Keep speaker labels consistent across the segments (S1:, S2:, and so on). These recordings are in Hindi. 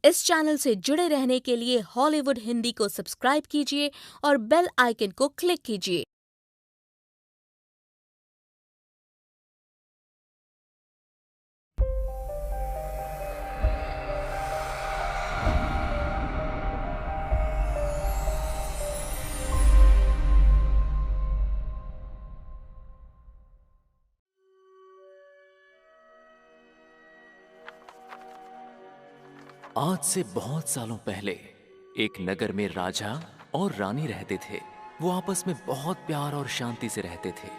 S1: इस चैनल से जुड़े रहने के लिए हॉलीवुड हिंदी को सब्सक्राइब कीजिए और बेल आइकन को क्लिक कीजिए।
S2: आज से बहुत सालों पहले एक नगर में राजा और रानी रहते थे। वो आपस में बहुत प्यार और शांति से रहते थे।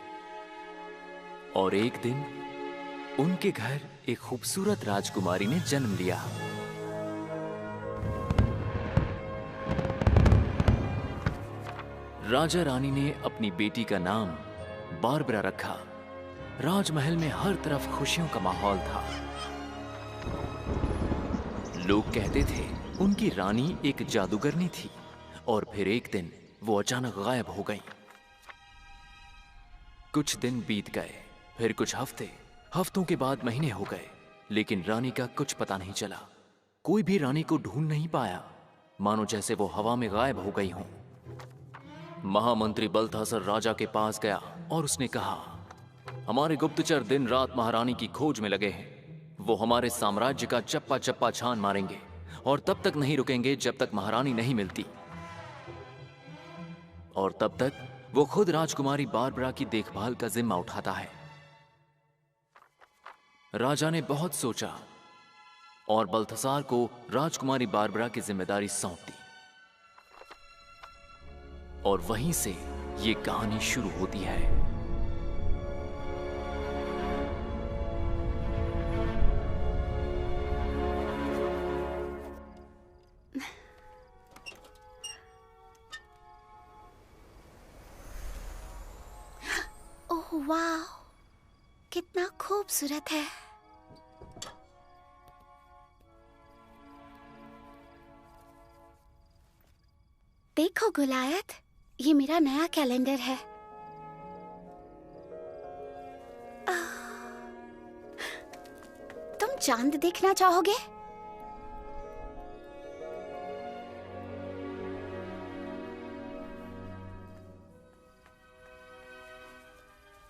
S2: और एक दिन उनके घर एक खूबसूरत राजकुमारी ने जन्म लिया। राजा रानी ने अपनी बेटी का नाम बारबरा रखा। राजमहल में हर तरफ खुशियों का माहौल था। लोग कहते थे उनकी रानी एक जादूगरनी थी। और फिर एक दिन वो अचानक गायब हो गई। कुछ दिन बीत गए, फिर कुछ हफ्तों के बाद महीने हो गए, लेकिन रानी का कुछ पता नहीं चला। कोई भी रानी को ढूंढ नहीं पाया, मानो जैसे वो हवा में गायब हो गई हो। महामंत्री बल्थासर राजा के पास गया और उसने कहा, हमारे गुप्तचर दिन रात महारानी की खोज में लगे हैं। वो हमारे साम्राज्य का चप्पा चप्पा छान मारेंगे और तब तक नहीं रुकेंगे जब तक महारानी नहीं मिलती। और तब तक वो खुद राजकुमारी बारबरा की देखभाल का जिम्मा उठाता है। राजा ने बहुत सोचा और बल्थासार को राजकुमारी बारबरा की जिम्मेदारी सौंप दी। और वहीं से ये कहानी शुरू होती है।
S3: वाह, कितना खूबसूरत है। देखो गुलायत, ये मेरा नया कैलेंडर है। तुम चांद देखना चाहोगे?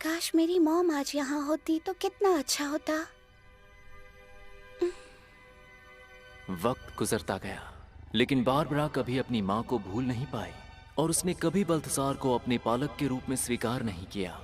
S3: काश मेरी मॉम आज यहाँ होती तो कितना अच्छा होता।
S2: वक्त गुजरता गया, लेकिन बारबरा कभी अपनी मां को भूल नहीं पाई और उसने कभी बल्थासार को अपने पालक के रूप में स्वीकार नहीं किया।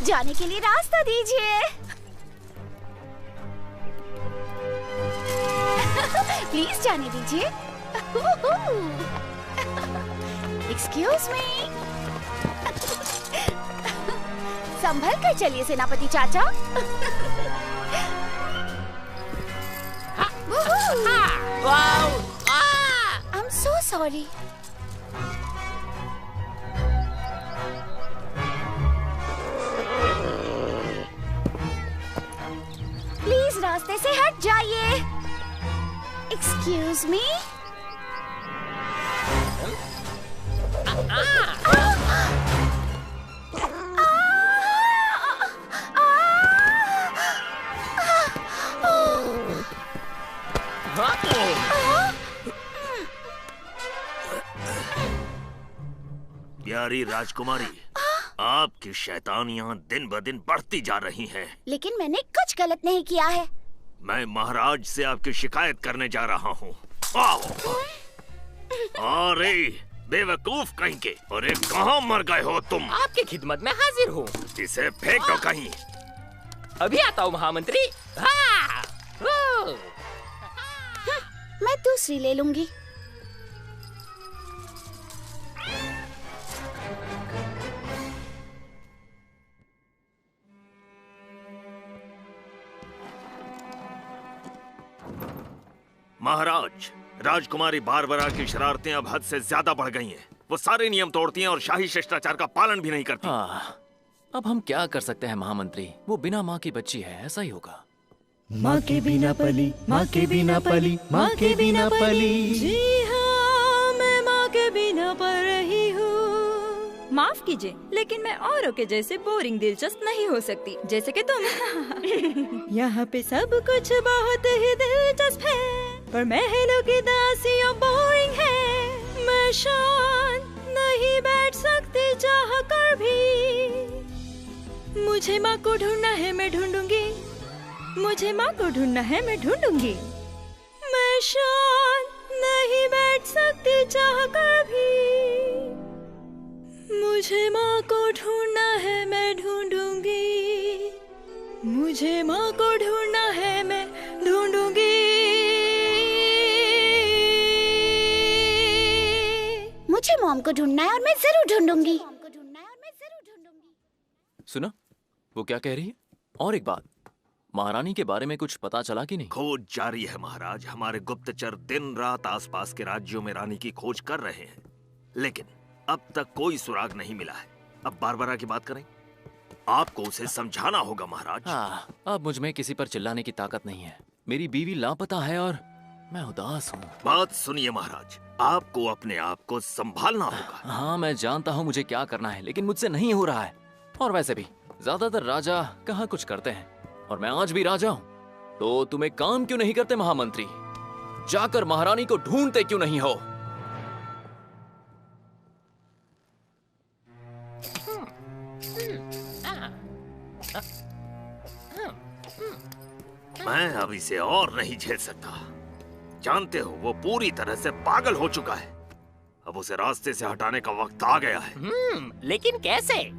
S3: जाने के लिए रास्ता दीजिए। प्लीज जाने दीजिए। Excuse me. संभल कर चलिए सेनापति चाचा। I am so sorry. रास्ते से हट जाइए। Excuse me.
S4: प्यारी राजकुमारी, आपकी शैतानियां दिन ब दिन बढ़ती जा रही हैं।
S3: लेकिन मैंने कुछ गलत नहीं किया है।
S4: मैं महाराज से आपकी शिकायत करने जा रहा हूँ। अरे बेवकूफ कहीं के! अरे कहाँ मर गए हो तुम?
S5: आपकी खिदमत में हाजिर हूँ।
S4: इसे फेंक दो कहीं।
S5: अभी आता हूँ महामंत्री।
S3: मैं दूसरी ले लूंगी।
S4: महाराज, राजकुमारी बारबरा की शरारतें अब हद से ज्यादा बढ़ गई हैं। वो सारे नियम तोड़ती हैं और शाही शिष्टाचार का पालन भी नहीं करती।
S2: अब हम क्या कर सकते हैं महामंत्री? वो बिना माँ की बच्ची है, ऐसा ही होगा।
S6: माँ के बिना पली, माँ के बिना पली, माँ के बिना पली।
S7: जी हाँ, मैं माँ के बिना पल रही हूँ। माफ कीजिए, लेकिन मैं औरों के जैसे बोरिंग दिलचस्प नहीं हो सकती, जैसे कि तुम। यहाँ पे सब कुछ बहुत ही दिलचस्प है, पर महलों की दासियाँ बोरिंग है। मैं शांत नहीं बैठ सकती चाह कर भी। मुझे माँ को ढूंढना है, मैं ढूंढूंगी। मुझे माँ को ढूंढना है, मैं ढूंढूंगी। मैं शांत नहीं बैठ सकती चाह कर भी। मुझे माँ को ढूंढना है, मैं ढूंढूंगी। मुझे माँ को ढूंढना है, मैं ढूंढूंगी।
S3: मुझे मॉम को ढूंढना है और मैं जरूर ढूंढूंगी।
S2: सुना वो क्या कह रही है? और एक बात, महारानी के बारे में कुछ पता चला कि नहीं?
S4: खोज जारी है महाराज। हमारे गुप्तचर दिन रात आसपास के राज्यों में रानी की खोज कर रहे हैं, लेकिन अब तक कोई सुराग नहीं मिला है। अब बारबरा की बात करें, आपको उसे समझाना होगा महाराज।
S2: हाँ, अब मुझ में किसी पर चिल्लाने की ताकत नहीं है। मेरी बीवी लापता है और मैं उदास हूँ।
S4: बात सुनिए महाराज, आपको अपने आप को संभालना होगा।
S2: हाँ, मैं जानता हूँ मुझे क्या करना है, लेकिन मुझसे नहीं हो रहा है। और वैसे भी ज्यादातर राजा कहाँ कुछ करते हैं, और मैं आज भी राजा हूँ। तो तुम एक काम क्यों नहीं करते महामंत्री? जाकर महारानी को ढूंढते क्यों नहीं हो?
S4: मैं अब इसे और नहीं झेल सकता। जानते हो, वो पूरी तरह से पागल हो चुका है। अब उसे रास्ते से हटाने का वक्त आ गया है।
S5: लेकिन कैसे?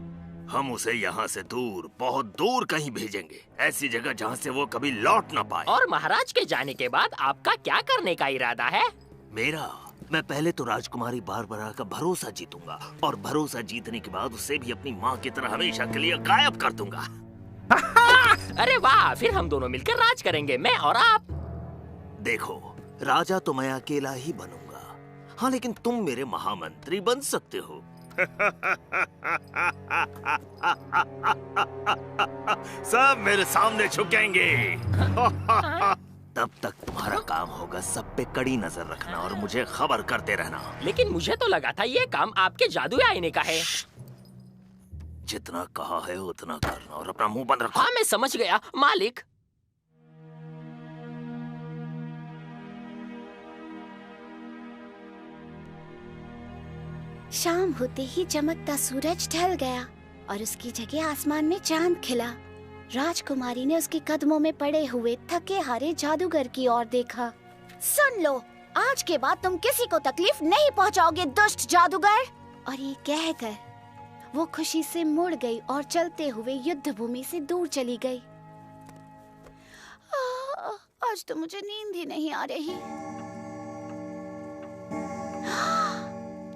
S4: हम उसे यहाँ से दूर, बहुत दूर कहीं भेजेंगे, ऐसी जगह जहाँ से वो कभी लौट ना पाए।
S5: और महाराज के जाने के बाद आपका क्या करने का इरादा है?
S4: मैं पहले तो राजकुमारी बारबरा का भरोसा जीतूंगा, और भरोसा जीतने के बाद उसे भी अपनी माँ की तरह हमेशा के लिए गायब कर दूंगा।
S5: अरे वाह, फिर हम दोनों मिलकर राज करेंगे, मैं और आप।
S4: देखो, राजा तो मैं अकेला ही बनूंगा, हाँ, लेकिन तुम मेरे महामंत्री बन सकते हो। सब मेरे सामने झुकेंगे। तब तक तुम्हारा काम होगा सब पे कड़ी नजर रखना और मुझे खबर करते रहना।
S5: लेकिन मुझे तो लगा था ये काम आपके जादुई आईने का है।
S4: जितना कहा है उतना करना और अपना मुंह बंद रखो।
S5: हाँ, मैं समझ गया मालिक।
S3: शाम होते ही चमकता सूरज ढल गया और उसकी जगह आसमान में चांद खिला। राजकुमारी ने उसके कदमों में पड़े हुए थके हारे जादूगर की ओर देखा। सुन लो, आज के बाद तुम किसी को तकलीफ नहीं पहुंचाओगे, दुष्ट जादूगर। और ये कहकर वो खुशी से मुड़ गई और चलते हुए युद्ध भूमि से दूर चली गई। आज तो मुझे नींद ही नहीं आ रही।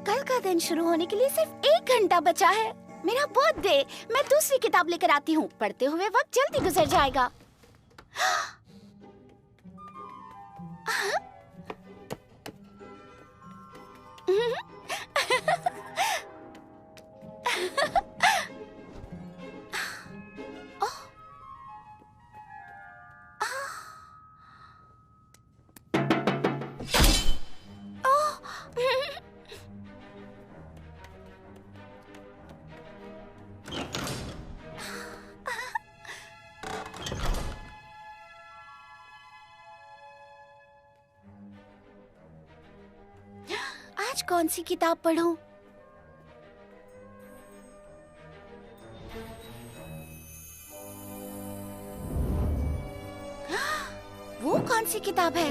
S3: कल का दिन शुरू होने के लिए सिर्फ 1 घंटा बचा है। मेरा बर्थडे। मैं दूसरी किताब लेकर आती हूँ, पढ़ते हुए वक्त जल्दी गुजर जाएगा। आज कौन सी किताब पढूं? वो कौन सी किताब है?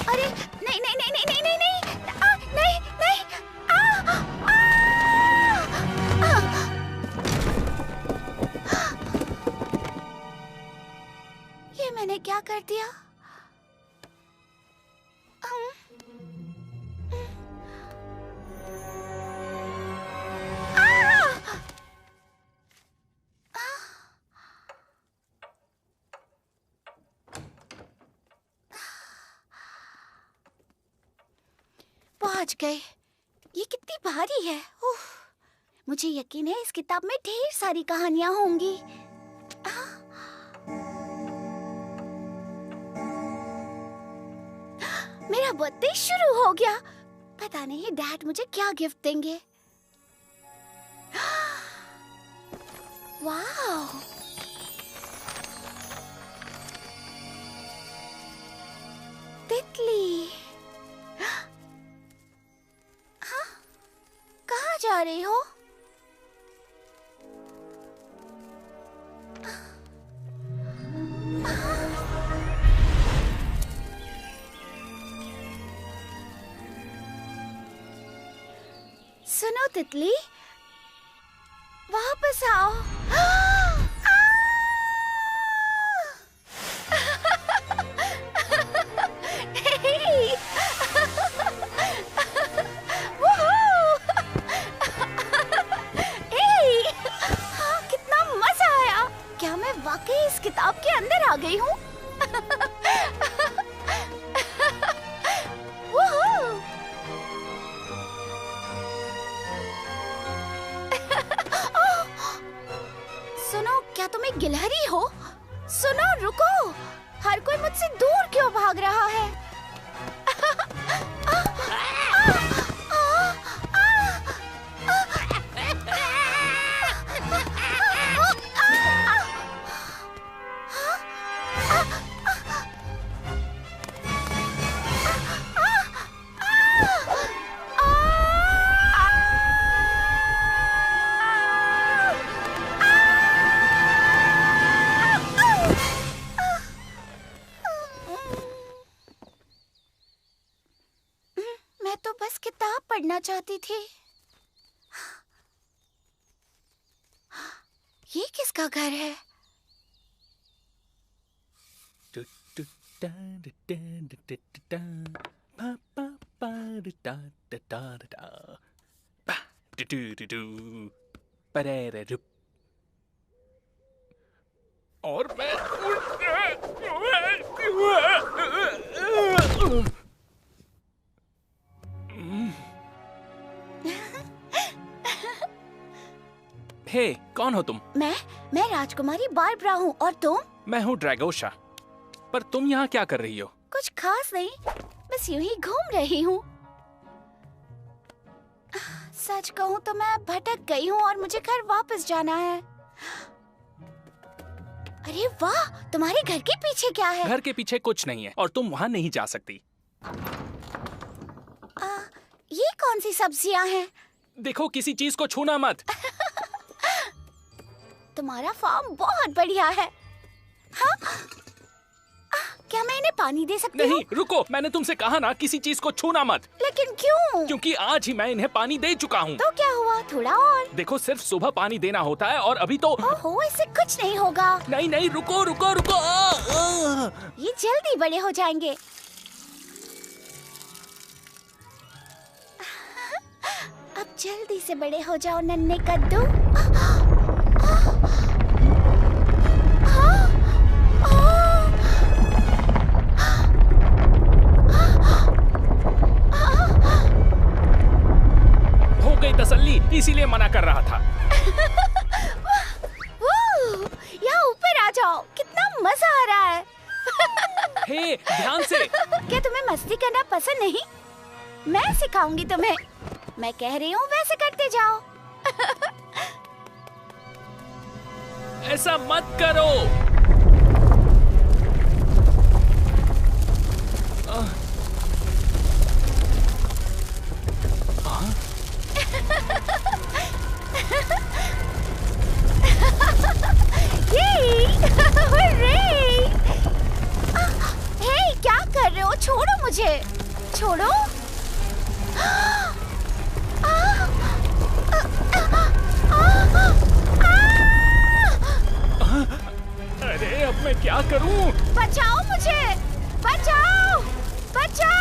S3: अरे नहीं नहीं नहीं नहीं नहीं नहीं नहीं नहीं। ये मैंने क्या कर दिया? पहुंच गए। ये कितनी भारी है। उफ, मुझे यकीन है इस किताब में ढेर सारी कहानियां होंगी। मेरा बर्थडे शुरू हो गया। पता नहीं डैड मुझे क्या गिफ्ट देंगे। वाह, तितली। हाँ, कहाँ जा रही हो? सुनो तितली, वापस आओ। कितना मजा आया। क्या मैं वाकई इस किताब के अंदर आ गई हूँ? सुनो, क्या तुम एक गिलहरी हो? सुनो, रुको। हर कोई मुझसे दूर क्यों भाग रहा है? मैं तो बस किताब पढ़ना चाहती थी। ये किसका घर है?
S8: और मैं हे, कौन हो तुम?
S3: मैं राजकुमारी बारबरा हूँ। और तुम?
S8: मैं हूँ ड्रैगोशा। पर तुम यहाँ क्या कर रही हो?
S3: कुछ खास नहीं, बस यूं ही घूम रही हूँ। सच कहूँ तो मैं भटक गई हूँ और मुझे घर वापस जाना है। अरे वाह, तुम्हारे घर के पीछे क्या है?
S8: घर के पीछे कुछ नहीं है और तुम वहाँ नहीं जा सकती।
S3: ये कौन सी सब्जियाँ हैं?
S8: देखो, किसी चीज को छूना मत।
S3: तुम्हारा फार्म बहुत बढ़िया है। हाँ? क्या मैं इन्हें पानी दे सकती हूँ?
S8: नहीं, रुको, मैंने तुमसे कहा ना किसी चीज को छूना मत।
S3: लेकिन क्यों?
S8: क्योंकि आज ही मैं इन्हें पानी दे चुका हूँ।
S3: तो क्या हुआ? थोड़ा और।
S8: देखो, सिर्फ सुबह पानी देना होता है और अभी तो।
S3: ओहो, इससे कुछ नहीं होगा।
S8: नहीं नहीं, रुको रुको रुको।
S3: ये जल्दी बड़े हो जाएंगे। अब जल्दी से बड़े हो जाओ नन्हे कद्दू।
S8: हो गई तसल्ली, इसीलिए मना कर रहा था।
S3: यहाँ ऊपर आ जाओ, कितना मजा आ रहा है।
S8: हे, ध्यान से।
S3: क्या तुम्हें मस्ती करना पसंद नहीं? मैं सिखाऊंगी तुम्हें। मैं कह रही हूँ वैसे करते जाओ।
S8: ऐसा मत करो।
S3: हे, क्या कर रहे हो? छोड़ो मुझे, छोड़ो।
S8: अरे, अब मैं क्या करूं?
S3: बचाओ मुझे, बचाओ, बचाओ।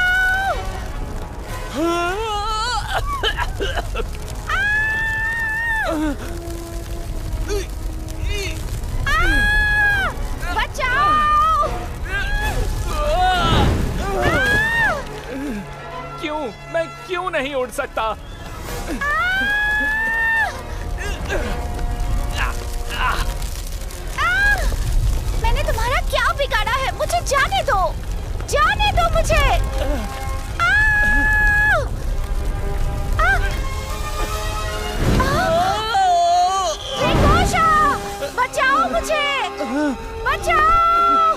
S3: बचाओ।
S8: क्यों? मैं क्यों नहीं उड़ सकता?
S3: मैंने तुम्हारा क्या बिगाड़ा है? मुझे जाने दो, जाने दो मुझे। बचाओ मुझे, बचाओ,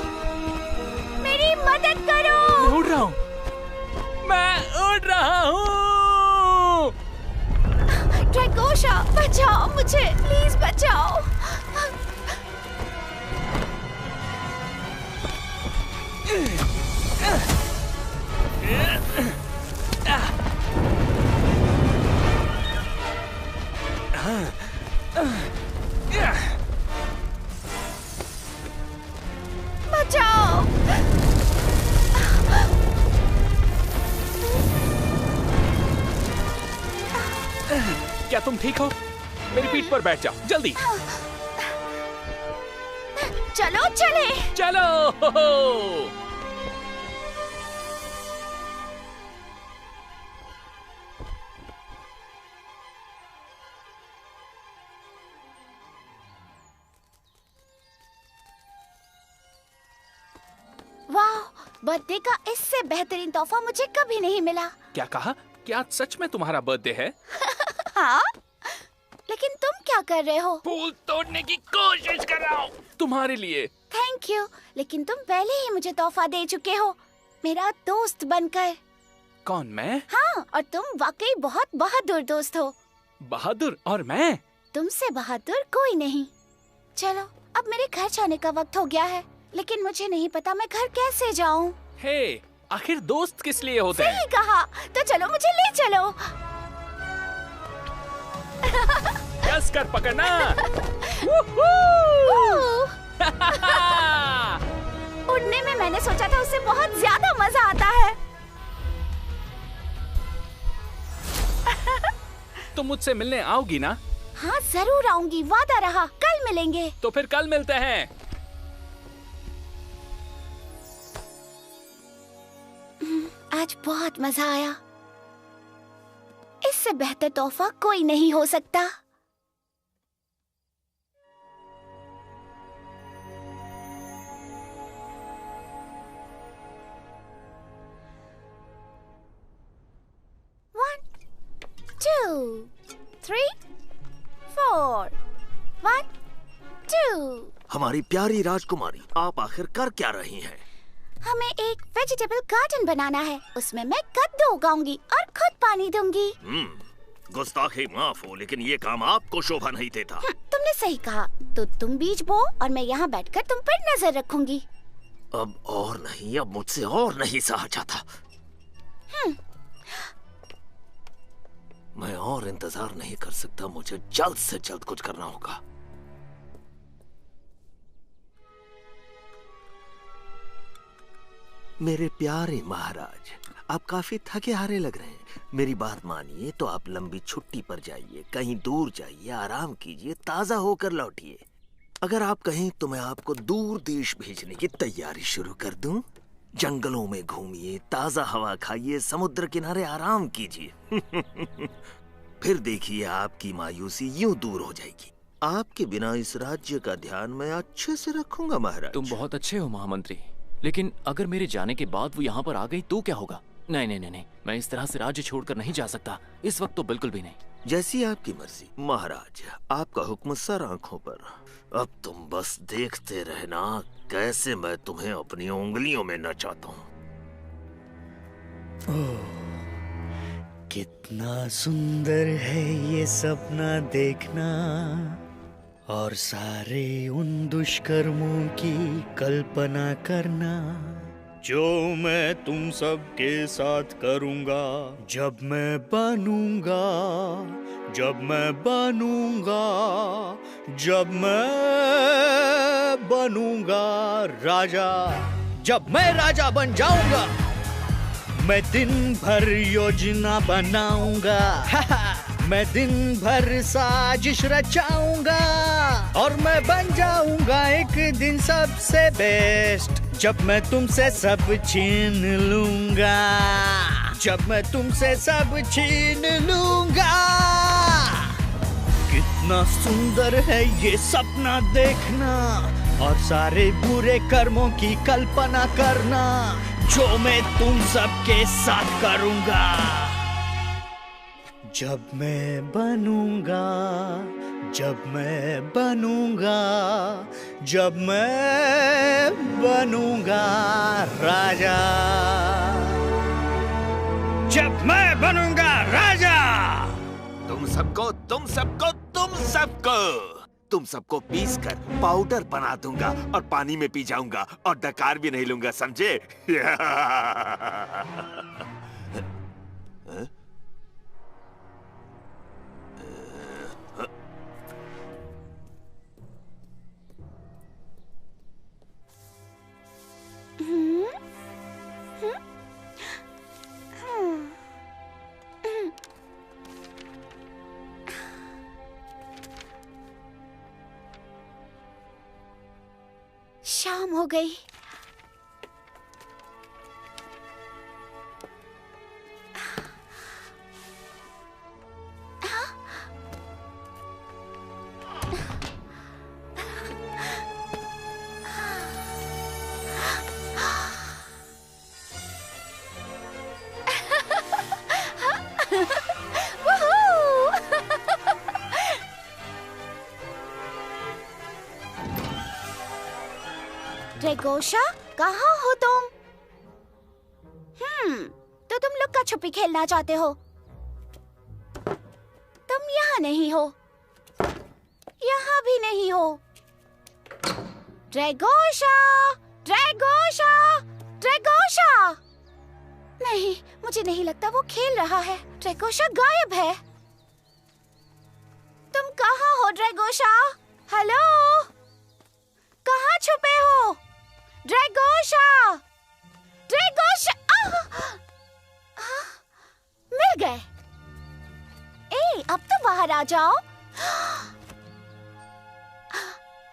S3: मेरी मदद करो।
S8: मैं उड़ रहा हूँ, मैं उड़ रहा हूँ।
S3: ड्रैगोशा, बचाओ मुझे, प्लीज बचाओ। बचाओ।
S8: क्या तुम ठीक हो? मेरी पीठ पर बैठ जाओ, जल्दी।
S3: चलो चले।
S8: चलो।
S3: वाह, बर्थडे का इससे बेहतरीन तोहफा मुझे कभी नहीं मिला।
S8: क्या कहा? क्या सच में तुम्हारा बर्थडे है?
S3: हाँ, लेकिन तुम क्या कर रहे हो?
S8: फूल तोड़ने की कोशिश कर रहा हूँ तुम्हारे लिए।
S3: थैंक यू, लेकिन तुम पहले ही मुझे तोहफा दे चुके हो, मेरा दोस्त बनकर।
S8: कौन, मैं?
S3: हाँ, और तुम वाकई बहुत बहादुर दोस्त हो।
S8: बहादुर? और मैं?
S3: तुमसे बहादुर कोई नहीं। चलो, अब मेरे घर जाने का वक्त हो गया है, लेकिन मुझे नहीं पता मैं घर कैसे जाऊँ।
S8: हे, आखिर दोस्त किस लिए होते हैं?
S3: सही कहा, तो चलो मुझे ले चलो।
S8: कस कर पकड़ना।
S3: उड़ने में मैंने सोचा था उससे बहुत ज्यादा मजा आता है।
S8: तुम मुझसे मिलने आओगी ना?
S3: हाँ जरूर आऊंगी, वादा रहा। कल मिलेंगे।
S8: तो फिर कल मिलते हैं।
S3: आज बहुत मजा आया। इससे बेहतर तोहफा कोई नहीं हो सकता। One, 2, 3, 4, 1, 2।
S4: हमारी प्यारी राजकुमारी, आप आखिर कर क्या रही हैं?
S3: हमें एक वेजिटेबल गार्डन बनाना है। उसमें मैं कद्दू उगाऊंगी और खुद पानी दूंगी।
S4: गुस्ताखी माफ हो, लेकिन ये काम आपको शोभा नहीं देता।
S3: तुमने सही कहा, तो तुम बीज बो और मैं यहाँ बैठकर तुम पर नजर रखूंगी।
S4: अब और नहीं, अब मुझसे और नहीं सहा जाता। मैं और इंतजार नहीं कर सकता, मुझे जल्द से जल्द कुछ करना होगा। मेरे प्यारे महाराज, आप काफी थके हारे लग रहे हैं। मेरी बात मानिए तो आप लंबी छुट्टी पर जाइए, कहीं दूर जाइए, आराम कीजिए, ताजा होकर लौटिए। अगर आप कहें तो मैं आपको दूर देश भेजने की तैयारी शुरू कर दूं। जंगलों में घूमिए, ताजा हवा खाइए, समुद्र किनारे आराम कीजिए। फिर देखिए आपकी मायूसी यूं दूर हो जाएगी। आपके बिना इस राज्य का ध्यान मैं अच्छे से रखूंगा महाराज।
S2: तुम बहुत अच्छे हो महामंत्री, लेकिन अगर मेरे जाने के बाद वो यहाँ पर आ गई तो क्या होगा? नहीं नहीं नहीं नहीं, मैं इस तरह से राज्य छोड़कर नहीं जा सकता, इस वक्त तो बिल्कुल भी नहीं।
S4: जैसी आपकी मर्जी महाराज, आपका हुक्म सर आंखों पर। अब तुम बस देखते रहना कैसे मैं तुम्हें अपनी उंगलियों में नचाता हूँ।
S6: कितना सुंदर है ये सपना देखना, और सारे उन दुष्कर्मों की कल्पना करना जो मैं तुम सबके साथ करूंगा जब मैं बनूंगा, जब मैं बनूंगा, जब मैं बनूंगा राजा, जब मैं राजा बन जाऊंगा। मैं दिन भर योजना बनाऊंगा, मैं दिन भर साजिश रचाऊंगा, और मैं बन जाऊंगा एक दिन सबसे बेस्ट, जब मैं तुमसे सब छीन लूंगा, जब मैं तुमसे सब छीन लूंगा। कितना सुंदर है ये सपना देखना और सारे बुरे कर्मों की कल्पना करना जो मैं तुम सबके साथ करूंगा। जब मैं बनूंगा, जब मैं बनूंगा, जब मैं बनूंगा राजा, जब मैं बनूंगा राजा।
S4: तुम सबको तुम सबको तुम सबको तुम सबको पीस कर पाउडर बना दूंगा और पानी में पी जाऊंगा और डकार भी नहीं लूंगा, समझे?
S3: शाम हो गई। ड्रैगोशा, कहाँ हो तुम? तो तुम लुक्का छुपी खेलना चाहते हो? तुम यहाँ नहीं हो, यहाँ भी नहीं हो। ड्रैगोशा, ड्रैगोशा, ड्रैगोशा! नहीं, मुझे नहीं लगता वो खेल रहा है। ड्रैगोशा गायब है। तुम कहाँ हो ड्रैगोशा? हेलो, कहाँ छुपे हो? ड्रैगोशा! ड्रैगोशा! मिल गए। अब तो बाहर आ जाओ।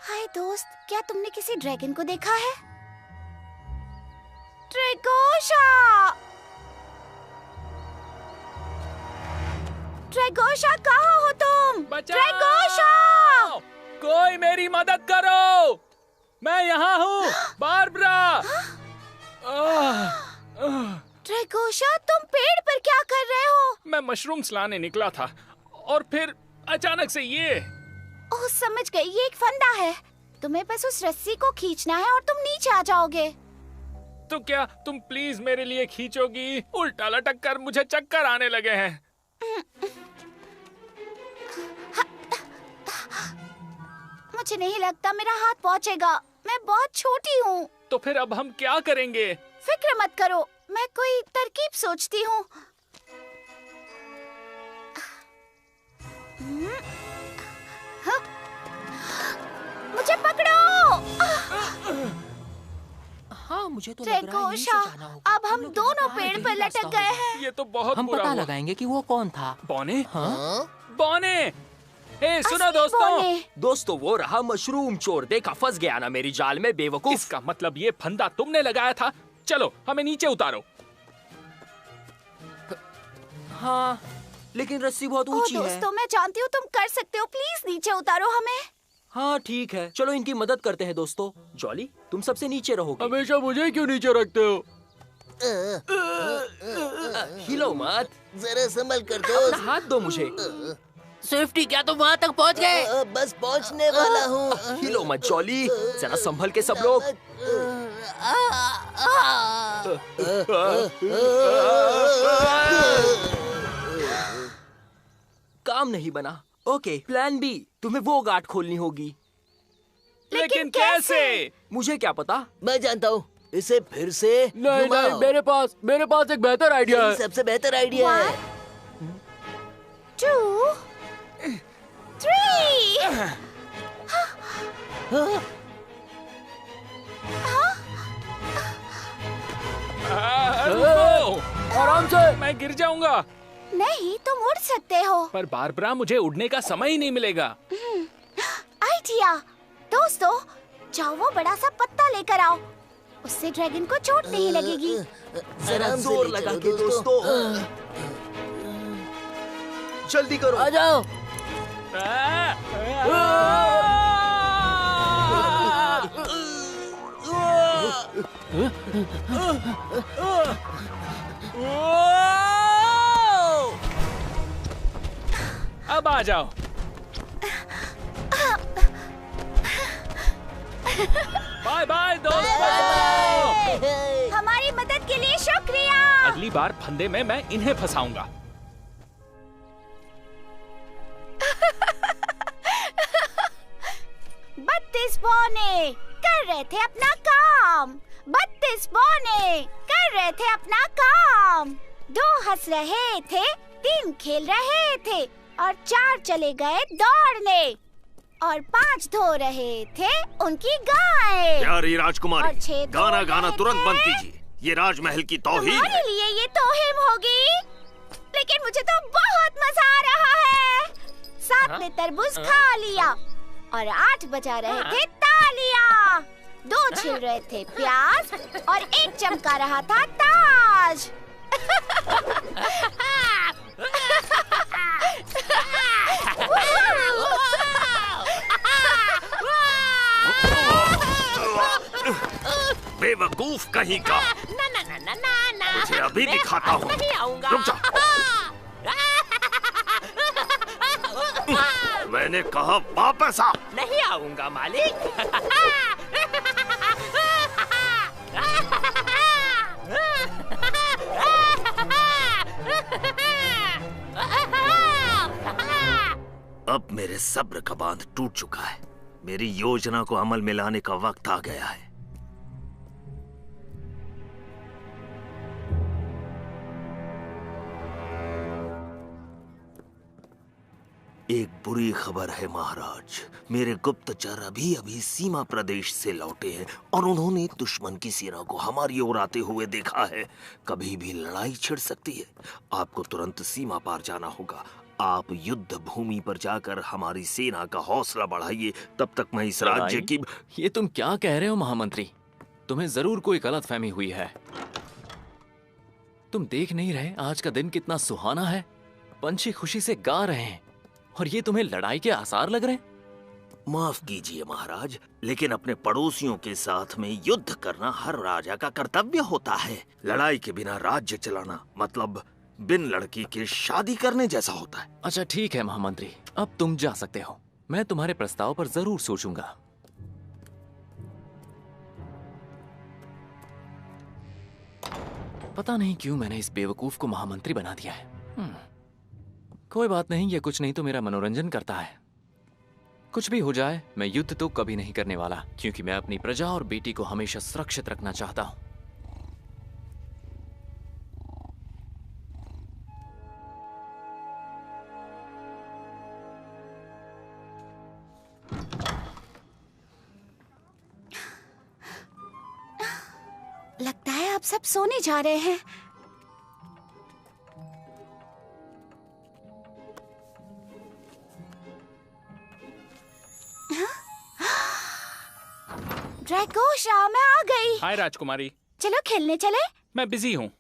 S3: हाय दोस्त, क्या तुमने किसी ड्रैगन को देखा है? ड्रैगोशा! ड्रैगोशा, कहाँ हो तुम? ड्रैगोशा!
S8: कोई मेरी मदद करो, मैं यहाँ हूँ, बारबरा।
S3: ड्रैगोशा, तुम पेड़ पर क्या कर रहे हो?
S8: मैं मशरूम्स लाने निकला था और फिर अचानक से ये।
S3: ओह, समझ गई, ये एक फंदा है। तुम्हें बस उस रस्सी को खींचना है और तुम नीचे आ जाओगे।
S8: तो क्या तुम प्लीज मेरे लिए खींचोगी? उल्टा लटक कर मुझे चक्कर आने लगे हैं।
S3: मुझे नहीं लगता मेरा हाथ पहुंचेगा, मैं बहुत छोटी हूँ।
S8: तो फिर अब हम क्या करेंगे?
S3: फिक्र मत करो, मैं कोई तरकीब सोचती हूँ। मुझे पकड़ो।
S5: हाँ, मुझे तो लग रहा है यहीं से
S3: ड्रैगोशा,
S5: जाना होगा।
S3: अब हम दोनों पेड़ पर लटक गए हैं।
S8: ये तो बहुत
S5: हम
S8: बुरा
S5: पता
S8: हुआ।
S5: लगाएंगे कि वो कौन था।
S8: बौने?
S5: हाँ?
S8: बौने! ए, सुनो
S3: असली
S8: दोस्तों।
S3: बौने।
S5: दोस्तों, वो रहा मशरूम चोर। देखा, फंस गया ना मेरी जाल में, बेवकूफ।
S8: इसका मतलब ये फंदा तुमने लगाया था। चलो, हमें नीचे उतारो।
S5: हाँ, लेकिन रस्सी बहुत
S3: ओह
S5: ऊंची है।
S3: दोस्तों, मैं जानती हूँ तुम कर सकते हो, प्लीज नीचे उतारो हमें।
S5: हाँ ठीक है, चलो इनकी मदद करते हैं दोस्तों। जॉली, तुम सबसे नीचे रहोगे।
S8: हमेशा मुझे क्यों नीचे रखते हो?
S5: हिलो मत,
S9: जरा संभल कर
S5: अपना
S9: दोस्त।
S5: हाथ दो मुझे।
S9: स्विफ्टी, क्या तुम वहाँ तक पहुँच गए? बस पहुँचने वाला हूँ।
S5: हिलो मत जॉली, जरा संभल के सब लोग। काम नहीं बना। ओके, प्लान बी, तुम्हें वो गांठ खोलनी होगी।
S8: लेकिन कैसे?
S5: मुझे क्या पता।
S9: मैं जानता हूँ, इसे फिर से
S8: नहीं,
S9: घुमाओ।
S8: मेरे पास एक बेहतर आइडिया
S9: यही
S8: है।
S9: सबसे बेहतर आइडिया है।
S3: 2, 3।
S8: रुको, आराम से, मैं गिर जाऊंगा।
S3: नहीं, तुम उड़ सकते हो।
S8: पर बारबरा, मुझे उड़ने का समय ही नहीं मिलेगा।
S3: आइडिया। दोस्तों, जाओ वो बड़ा सा पत्ता लेकर आओ। उससे ड्रैगन को चोट नहीं लगेगी।
S9: जरा जोर लगा के दोस्तों। जल्दी करो। आ जाओ।
S8: अब आ जाओ। बाय बाय दोस्तों।
S3: हमारी मदद के लिए शुक्रिया।
S8: अगली बार फंदे में मैं इन्हें फंसाऊंगा।
S3: बत्तीस पौने कर रहे थे अपना काम। 32 पौने कर रहे थे अपना काम। 2 हंस रहे थे, 3 खेल रहे थे और 4 चले गए दौड़ने और 5 धो रहे थे उनकी गायें।
S4: प्यारी राजकुमारी,
S3: और 6
S4: गाना गाना तुरंत बंद कीजिए। ये राजमहल की तौहीन है।
S3: तुम्हारे लिए ये तौहीन होगी, लेकिन मुझे तो बहुत मजा आ रहा है। 7 ने तरबूज खा लिया और 8 बजा रहे थे तालियां। 2 छिल रहे थे प्याज और 1 चमका रहा था ताज।
S4: बेवकूफ कहीं का।
S5: ना ना ना ना ना ना।
S4: मुझे अभी दिखाता हूँ।
S5: नहीं आऊंगा।
S4: रुक जा। मैंने कहा वापस आ।
S5: नहीं आऊंगा मालिक।
S4: अब मेरे सब्र का बांध टूट चुका है। मेरी योजना को अमल में लाने का वक्त आ गया है। एक बुरी खबर है महाराज। मेरे गुप्तचर अभी अभी सीमा प्रदेश से लौटे हैं और उन्होंने दुश्मन की सेना को हमारी ओर आते हुए देखा है। कभी भी लड़ाई छिड़ सकती है। आपको तुरंत सीमा पार जाना होगा। आप युद्ध भूमि पर जाकर हमारी सेना का हौसला बढ़ाइए। तब तक मैं इस राज्य की।
S2: ये तुम क्या कह रहे हो महामंत्री? तुम्हें जरूर कोई गलतफहमी हुई है। तुम देख नहीं रहे आज का दिन कितना सुहाना है? पंछी खुशी से गा रहे हैं और ये तुम्हें लड़ाई के आसार लग रहे हैं?
S4: माफ कीजिए महाराज, लेकिन अपने पड़ोसियों के साथ में युद्ध करना हर राजा का कर्तव्य होता है। लड़ाई के बिना राज्य चलाना मतलब बिन लड़की के शादी करने जैसा होता है।
S2: अच्छा ठीक है महामंत्री, अब तुम जा सकते हो। मैं तुम्हारे प्रस्ताव पर जरूर सोचूंगा। पता नहीं क्यों मैंने इस बेवकूफ को महामंत्री बना दिया है। कोई बात नहीं, ये कुछ नहीं तो मेरा मनोरंजन करता है। कुछ भी हो जाए मैं युद्ध तो कभी नहीं करने वाला, क्योंकि मैं अपनी प्रजा और बेटी को हमेशा सुरक्षित रखना चाहता हूं।
S3: लगता है आप सब सोने जा रहे हैं। ड्रैगोशा, मैं आ गई।
S8: हाय राजकुमारी।
S3: चलो खेलने चले।
S8: मैं बिजी हूँ।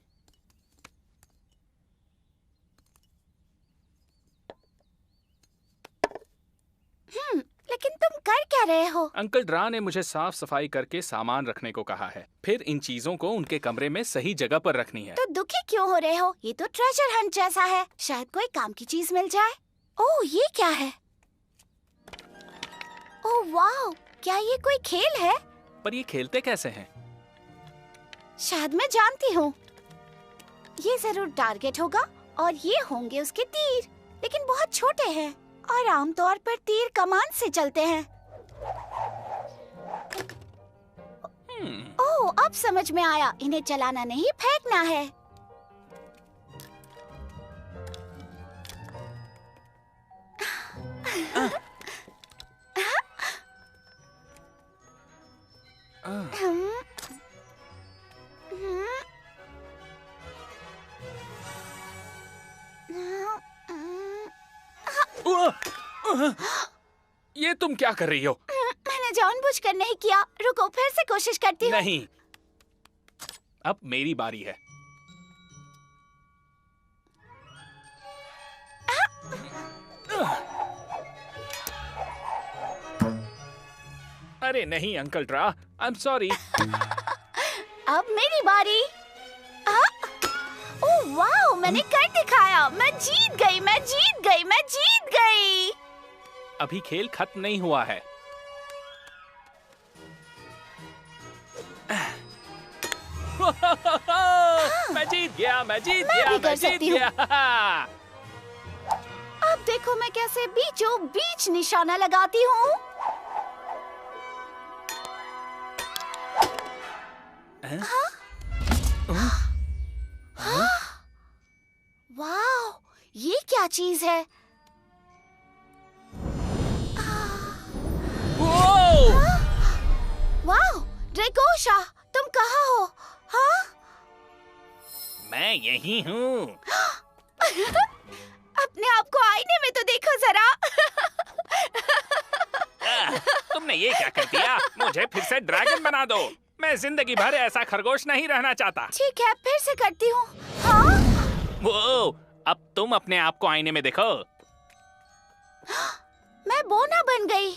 S3: लेकिन तुम कर क्या रहे हो?
S8: अंकल ड्रा ने मुझे साफ सफाई करके सामान रखने को कहा है। फिर इन चीजों को उनके कमरे में सही जगह पर रखनी है।
S3: तो दुखी क्यों हो रहे हो? ये तो ट्रेजर हंट जैसा है। शायद कोई काम की चीज मिल जाए। ओह, ये क्या है? ओह वाह, क्या ये कोई खेल है?
S8: पर ये खेलते कैसे हैं?
S3: शायद मैं जानती हूँ। ये जरूर टारगेट होगा और ये होंगे उसके तीर, लेकिन बहुत छोटे हैं और आमतौर पर तीर कमान से चलते हैं। ओह, अब समझ में आया। इन्हें चलाना नहीं, फेंकना है।
S8: ये तुम क्या कर रही हो?
S3: मैंने जानबूझकर नहीं किया। रुको, फिर से कोशिश करती हूँ।
S8: नहीं, अब मेरी बारी है। अरे नहीं uncle draw, I am sorry.
S3: अब मेरी बारी। ओह वाह, मैंने कर दिखाया। मैं जीत गई, मैं जीत गई, मैं जीत गई।
S8: अभी खेल खत्म नहीं हुआ है। मैं जीत गया, मैं जीत गया, मैं जीत गया।
S3: अब देखो मैं कैसे बीचों बीच निशाना लगाती हूँ। वाह, ये क्या चीज है? वाह, ड्रैगोशा, तुम कहाँ हो? हाँ?
S8: मैं यही हूँ।
S3: अपने आप को आईने में तो देखो जरा।
S8: तुमने ये क्या कर दिया? मुझे फिर से ड्रैगन बना दो। मैं जिंदगी भर ऐसा खरगोश नहीं रहना चाहता।
S3: ठीक है, फिर से करती हूँ। हाँ?
S8: वो, अब तुम अपने आप को आईने में देखो।
S3: मैं बोना बन गई।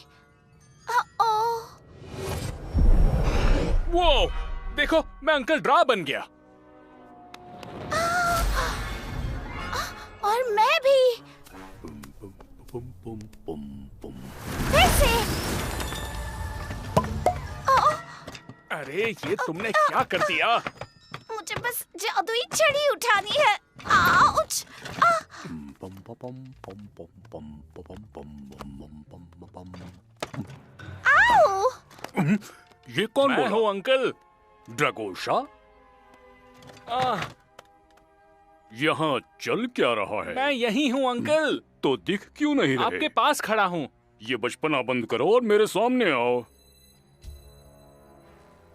S8: वो, देखो मैं अंकल ड्रा बन गया।
S3: और मैं भी। फिर से।
S8: अरे ये तुमने क्या कर दिया?
S3: मुझे बस जादुई छड़ी उठानी है। आउच! आओ!
S10: ये कौन
S8: मैं
S10: बोला?
S8: हूँ अंकल।
S10: ड्रैगोशा? यहाँ चल क्या रहा है?
S8: मैं यही हूँ अंकल।
S10: तो दिख क्यों नहीं रहे?
S8: आपके पास खड़ा हूँ।
S10: ये बचपना बंद करो और मेरे सामने आओ।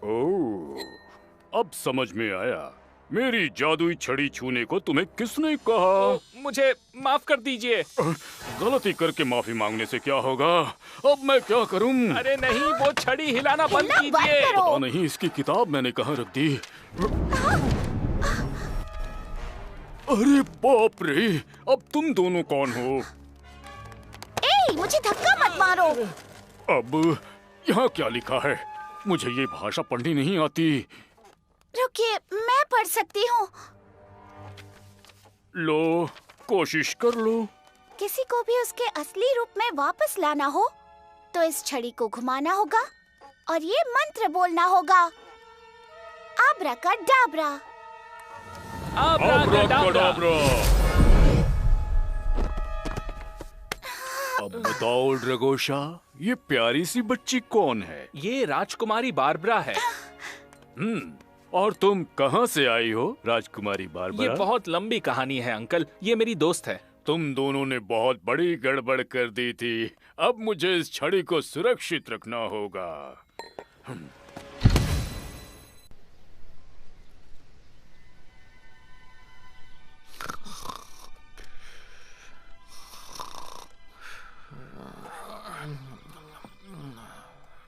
S10: ओह, अब समझ में आया। मेरी जादुई छड़ी छूने को तुम्हें किसने कहा?
S8: मुझे माफ कर दीजिए।
S10: गलती करके माफी मांगने से क्या होगा? अब मैं क्या करूं?
S8: अरे नहीं, वो छड़ी हिलाना बंद कीजिए।
S10: पता नहीं इसकी किताब मैंने कहाँ रख दी। अरे बाप रे, अब तुम दोनों कौन हो?
S3: ए, मुझे धक्का मत मारो।
S10: अब यहाँ क्या लिखा है? मुझे ये भाषा पढ़नी नहीं आती।
S3: रुकिए, मैं पढ़ सकती हूँ।
S10: लो, कोशिश कर लो।
S3: किसी को भी उसके असली रूप में वापस लाना हो तो इस छड़ी को घुमाना होगा और ये मंत्र बोलना होगा। आब्राकाडाब्रा।
S10: आब्राकाडाब्रा। अब बताओ ड्रैगोशा, ये प्यारी सी बच्ची कौन है?
S8: ये राजकुमारी बारबरा है।
S10: और तुम कहाँ से आई हो, राजकुमारी बारबरा?
S8: ये बहुत लंबी कहानी है अंकल। ये मेरी दोस्त है।
S10: तुम दोनों ने बहुत बड़ी गड़बड़ कर दी थी। अब मुझे इस छड़ी को सुरक्षित रखना होगा।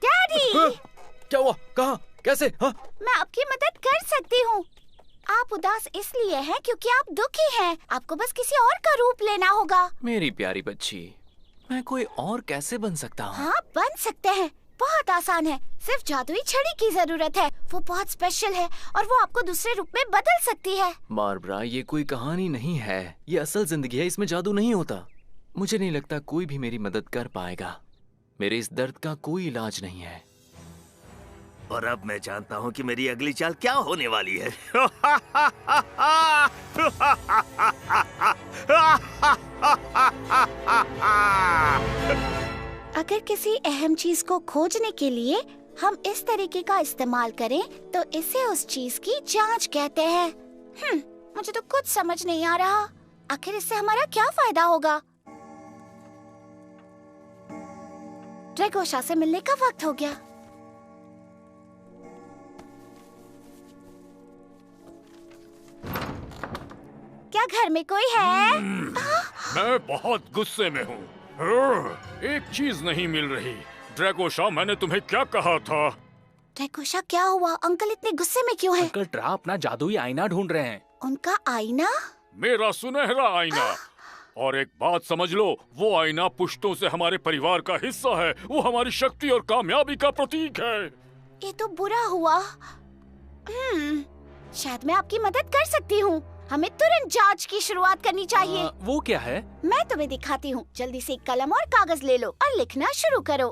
S3: डैडी!
S2: क्या हुआ? कहाँ? कैसे? हाँ?
S3: मैं आपकी मदद कर सकती हूँ। आप उदास इसलिए हैं क्योंकि आप दुखी हैं। आपको बस किसी और का रूप लेना होगा।
S2: मेरी प्यारी बच्ची, मैं कोई और कैसे बन सकता हूँ?
S3: हाँ, बन सकते हैं। बहुत आसान है। सिर्फ जादुई छड़ी की जरूरत है। वो बहुत स्पेशल है और वो आपको दूसरे रूप में बदल सकती है।
S2: बारबरा, ये कोई कहानी नहीं है। ये असल जिंदगी है। इसमें जादू नहीं होता। मुझे नहीं लगता कोई भी मेरी मदद कर पाएगा। मेरे इस दर्द का कोई इलाज नहीं है।
S4: और अब मैं जानता हूँ कि मेरी अगली चाल क्या होने वाली है।
S3: अगर किसी अहम चीज को खोजने के लिए हम इस तरीके का इस्तेमाल करें तो इसे उस चीज की जांच कहते हैं। मुझे तो कुछ समझ नहीं आ रहा। आखिर इससे हमारा क्या फायदा होगा? ड्रैगोशा से मिलने का वक्त हो गया। क्या घर में कोई है?
S10: मैं बहुत गुस्से में हूँ। एक चीज नहीं मिल रही। ड्रैगोशा, मैंने तुम्हें क्या कहा था?
S3: ड्रैकोशा, क्या हुआ? अंकल इतने गुस्से में क्यों हैं?
S8: अंकल ड्रा अपना जादुई आईना ढूंढ रहे हैं।
S3: उनका आईना?
S10: मेरा सुनहरा आईना। और एक बात समझ लो, वो आईना पुश्तों से हमारे परिवार का हिस्सा है। वो हमारी शक्ति और कामयाबी का प्रतीक है।
S3: ये तो बुरा हुआ। शायद मैं आपकी मदद कर सकती हूँ। हमें तुरंत जांच की शुरुआत करनी चाहिए।
S8: वो क्या है?
S3: मैं तुम्हें दिखाती हूँ। जल्दी से एक कलम और कागज ले लो और लिखना शुरू करो।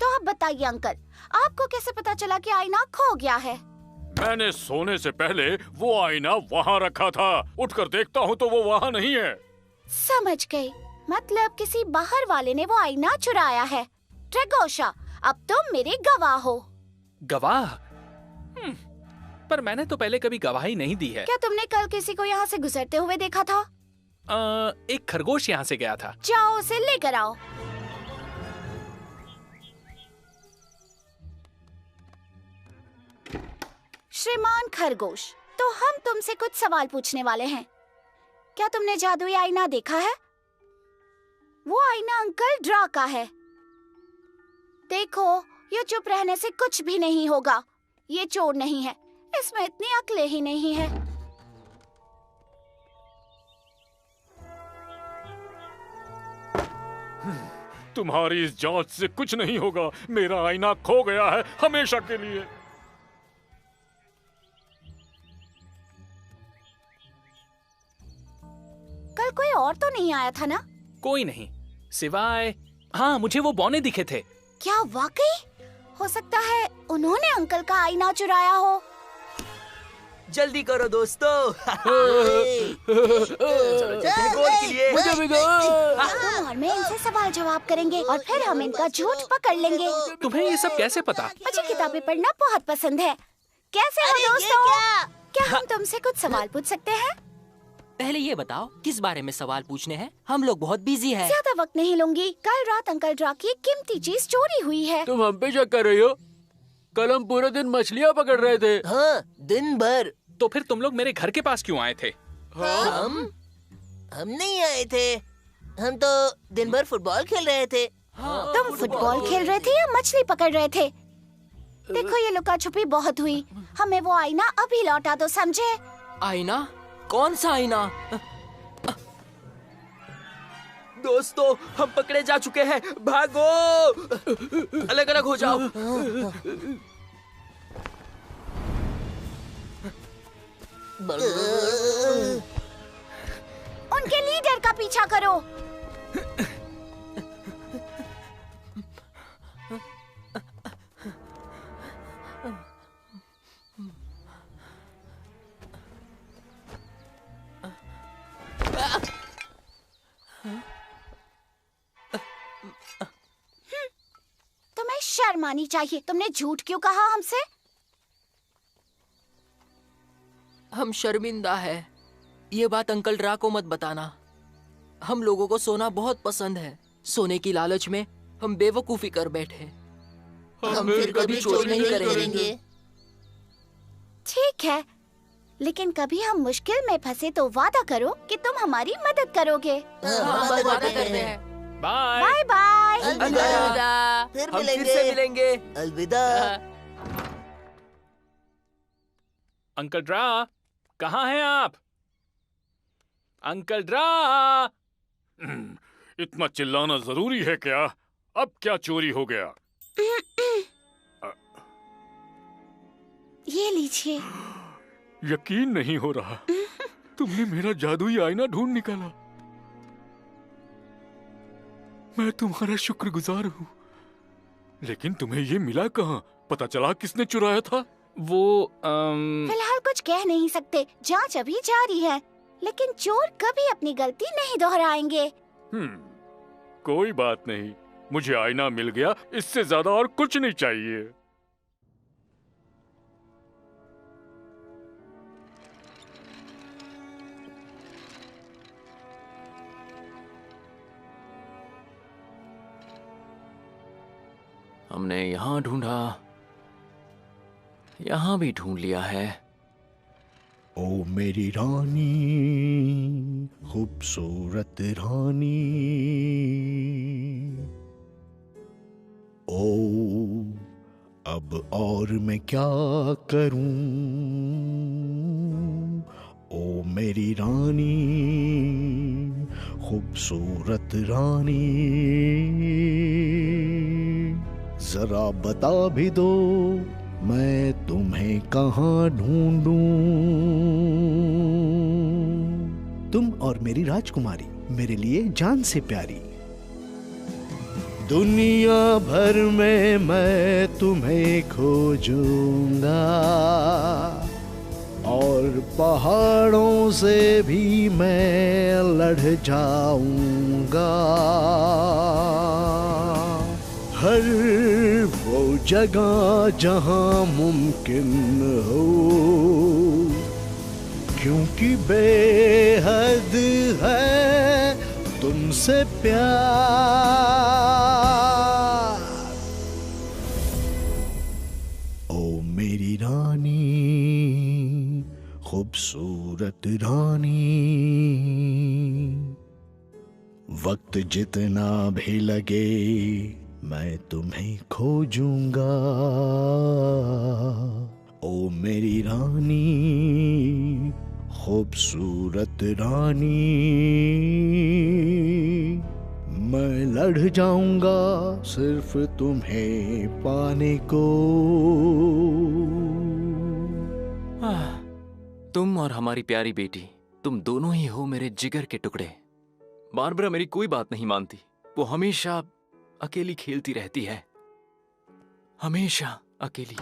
S3: तो अब बताइए अंकल, आपको कैसे पता चला कि आईना खो गया है?
S10: मैंने सोने से पहले वो आईना वहाँ रखा था। उठकर देखता हूँ तो वो वहाँ नहीं है।
S3: समझ गई, मतलब किसी बाहर वाले ने वो आईना चुराया है। ड्रैकोशा, अब तुम मेरे गवाह हो।
S8: गवाह? पर मैंने तो पहले कभी गवाही नहीं दी है।
S3: क्या तुमने कल किसी को यहाँ से गुजरते हुए देखा था?
S8: एक खरगोश यहाँ से गया था।
S3: जाओ उसे लेकर आओ। श्रीमान खरगोश, तो हम तुमसे कुछ सवाल पूछने वाले हैं। क्या तुमने जादुई आईना देखा है? वो आईना अंकल ड्रा का है। देखो, ये चुप रहने से कुछ भी नहीं होगा। ये चोर नहीं है, इसमें इतनी अक्ल ही नहीं है।
S10: तुम्हारी इस जांच से कुछ नहीं होगा। मेरा आईना खो गया है हमेशा के लिए।
S3: कल कोई और तो नहीं आया था ना?
S8: कोई नहीं, सिवाय हाँ, मुझे वो बौने दिखे थे।
S3: क्या वाकई? हो सकता है उन्होंने अंकल का आईना चुराया हो।
S9: जल्दी करो दोस्तों। गोल के लिए। मुझे भी
S3: तुम और मैं इनसे सवाल जवाब करेंगे और फिर हम इनका झूठ पकड़ लेंगे।
S8: तुम्हें ये सब कैसे पता?
S3: मुझे किताबें पढ़ना बहुत पसंद है। कैसे हो दोस्तों? क्या हम तुमसे कुछ सवाल पूछ सकते हैं?
S9: पहले ये बताओ, किस बारे में सवाल पूछने हैं? हम लोग बहुत बिजी हैं।
S3: ज्यादा वक्त नहीं लूंगी। कल रात अंकल ड्रा की कीमती चीज चोरी हुई है।
S11: तुम हम पे शक कर रही हो? कल हम पूरे दिन मछलियाँ पकड़ रहे थे।
S9: हाँ, दिन भर।
S8: तो फिर तुम लोग मेरे घर के पास क्यों आए थे?
S9: हम नहीं आए थे। हम तो दिन भर फुटबॉल खेल रहे थे।
S3: तुम फुटबॉल खेल रहे थे या मछली पकड़ रहे थे? देखो, ये लुका छुपी बहुत हुई। हमें वो आईना अभी लौटा दो, समझे?
S9: आईना? कौन सा आईना? दोस्तों, हम पकड़े जा चुके हैं। भागो! अलग अलग हो जाओ।
S3: उनके लीडर का पीछा करो। तुम्हें शर्म आनी चाहिए। तुमने झूठ क्यों कहा हमसे?
S9: हम शर्मिंदा है। ये बात अंकल ड्रा को मत बताना। हम लोगों को सोना बहुत पसंद है। सोने की लालच में हम बेवकूफी कर बैठे। हम फिर कभी चोरी नहीं करेंगे।
S3: ठीक है, लेकिन कभी हम मुश्किल में फंसे तो वादा करो कि तुम हमारी मदद करोगे।
S9: वादा करते हैं।
S8: Bye
S3: bye bye.
S9: अलविदा। फिर मिलेंगे। अलविदा।
S8: अंकल ड्रा, कहाँ हैं आप? अंकल ड्रा!
S10: इतना चिल्लाना जरूरी है क्या? अब क्या चोरी हो गया?
S3: ये लीजिए।
S10: यकीन नहीं हो रहा। तुमने मेरा जादुई आईना ढूंढ निकाला। मैं तुम्हारा शुक्रगुजार हूँ। लेकिन तुम्हें ये मिला कहाँ? पता चला किसने चुराया था?
S8: वो
S3: फिलहाल कुछ कह नहीं सकते। जांच अभी जारी है, लेकिन चोर कभी अपनी गलती नहीं दोहराएंगे।
S10: कोई बात नहीं, मुझे आईना मिल गया। इससे ज्यादा और कुछ नहीं चाहिए।
S2: हमने यहाँ ढूंढा, यहाँ भी ढूंढ लिया है।
S6: ओ मेरी रानी, खूबसूरत रानी, ओ अब और मैं क्या करूं, ओ मेरी रानी, खूबसूरत रानी, जरा बता भी दो मैं तुम्हें कहाँ ढूंढूं। तुम और मेरी राजकुमारी मेरे लिए जान से प्यारी, दुनिया भर में मैं तुम्हें खोजूंगा और पहाड़ों से भी मैं लड़ जाऊंगा। हर वो जगह जहां मुमकिन हो, क्योंकि बेहद है तुमसे प्यार। ओ मेरी रानी, खूबसूरत रानी, वक्त जितना भी लगे मैं तुम्हें खोजूंगा। ओ मेरी रानी, खूबसूरत रानी, मैं लड़ जाऊंगा सिर्फ तुम्हें पाने को।
S2: तुम और हमारी प्यारी बेटी, तुम दोनों ही हो मेरे जिगर के टुकड़े। बारबरा मेरी कोई बात नहीं मानती, वो हमेशा अकेली खेलती रहती है, हमेशा अकेली।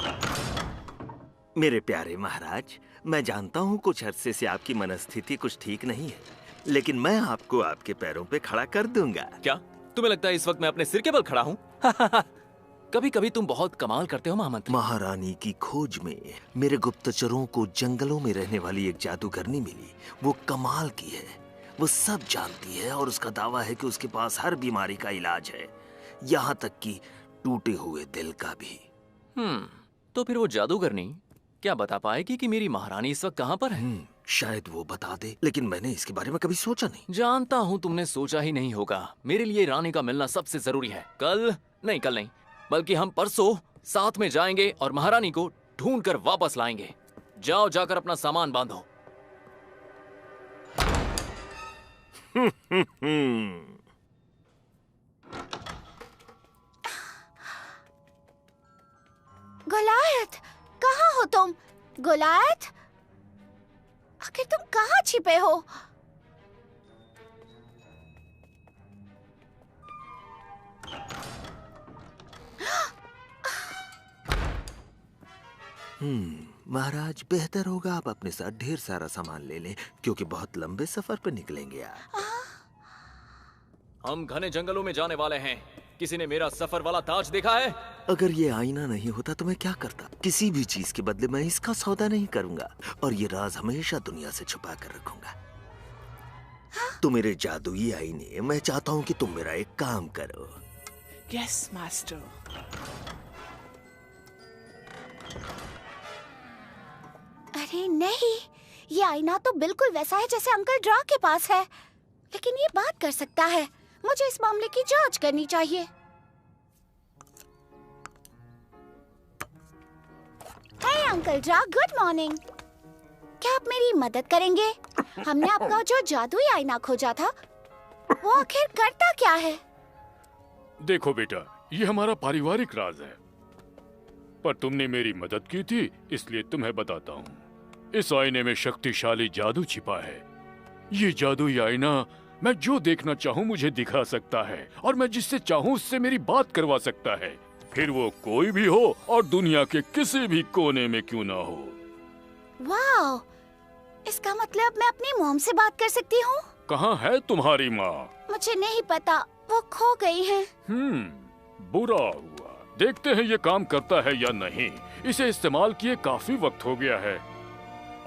S4: मेरे प्यारे महाराज, मैं जानता हूँ कुछ अरसे से आपकी मनस्थिति कुछ ठीक नहीं है, लेकिन मैं आपको आपके पैरों पे खड़ा कर दूंगा।
S2: क्या तुम्हें लगता है इस वक्त मैं अपने सिर के बल खड़ा हूँ? कभी कभी तुम बहुत कमाल करते हो महामंत्री।
S4: महारानी की खोज में मेरे गुप्तचरों को जंगलों में रहने वाली एक जादूगरनी मिली। वो कमाल की है, वो सब जानती है और उसका दावा है कि उसके पास हर बीमारी का इलाज है, यहाँ तक कि टूटे हुए दिल का भी।
S2: तो फिर वो जादूगरनी क्या बता पाएगी कि मेरी महारानी इस वक्त कहाँ पर है?
S4: शायद वो बता दे, लेकिन मैंने इसके बारे में कभी सोचा नहीं।
S2: जानता हूँ तुमने सोचा ही नहीं होगा। मेरे लिए रानी का मिलना सबसे जरूरी है। कल नहीं, बल्कि हम परसों साथ में जाएंगे और महारानी को ढूंढ कर वापस लाएंगे। जाओ, जाकर अपना सामान बांधो।
S3: गोलायत, कहाँ हो तुम? गोलायत, आखिर तुम कहाँ छिपे हो?
S4: महाराज, बेहतर होगा आप अपने साथ ढेर सारा सामान ले लें, क्योंकि बहुत लंबे सफर पर निकलेंगे आप।
S2: हम घने जंगलों में जाने वाले हैं। किसी ने मेरा सफर वाला ताज देखा है?
S4: अगर ये आईना नहीं होता तो मैं क्या करता? किसी भी चीज के बदले मैं इसका सौदा नहीं करूंगा, और ये राज हमेशा दुनिया से छुपा कर रखूंगा। तो मेरे जादुई आईने, मैं चाहता हूँ कि तुम मेरा एक काम करो।
S12: Yes master.
S3: अरे नहीं, ये आईना तो बिल्कुल वैसा है जैसे अंकल ड्रा के पास है, लेकिन ये बात कर सकता है। मुझे इस मामले की जांच करनी चाहिए। हे अंकल ड्रा, गुड मॉर्निंग। क्या आप मेरी मदद करेंगे? हमने आपका जो जादुई आईना खोजा था, वो आखिर करता क्या है?
S10: देखो बेटा, ये हमारा पारिवारिक राज है, पर तुमने मेरी मदद की थी इसलिए तुम्हें बताता हूँ। इस आईने में शक्तिशाली जादू छिपा है। ये जादुई आईना मैं जो देखना चाहूँ मुझे दिखा सकता है, और मैं जिससे चाहूँ उससे मेरी बात करवा सकता है, फिर वो कोई भी हो और दुनिया के किसी भी कोने में क्यों ना हो।
S3: वाह, इसका मतलब मैं अपनी मॉम से बात कर सकती हूँ?
S10: कहाँ है तुम्हारी माँ?
S3: मुझे नहीं पता, वो खो गई हैं।
S10: बुरा हुआ। देखते हैं ये काम करता है या नहीं। इसे इस्तेमाल किए काफी वक्त हो गया है।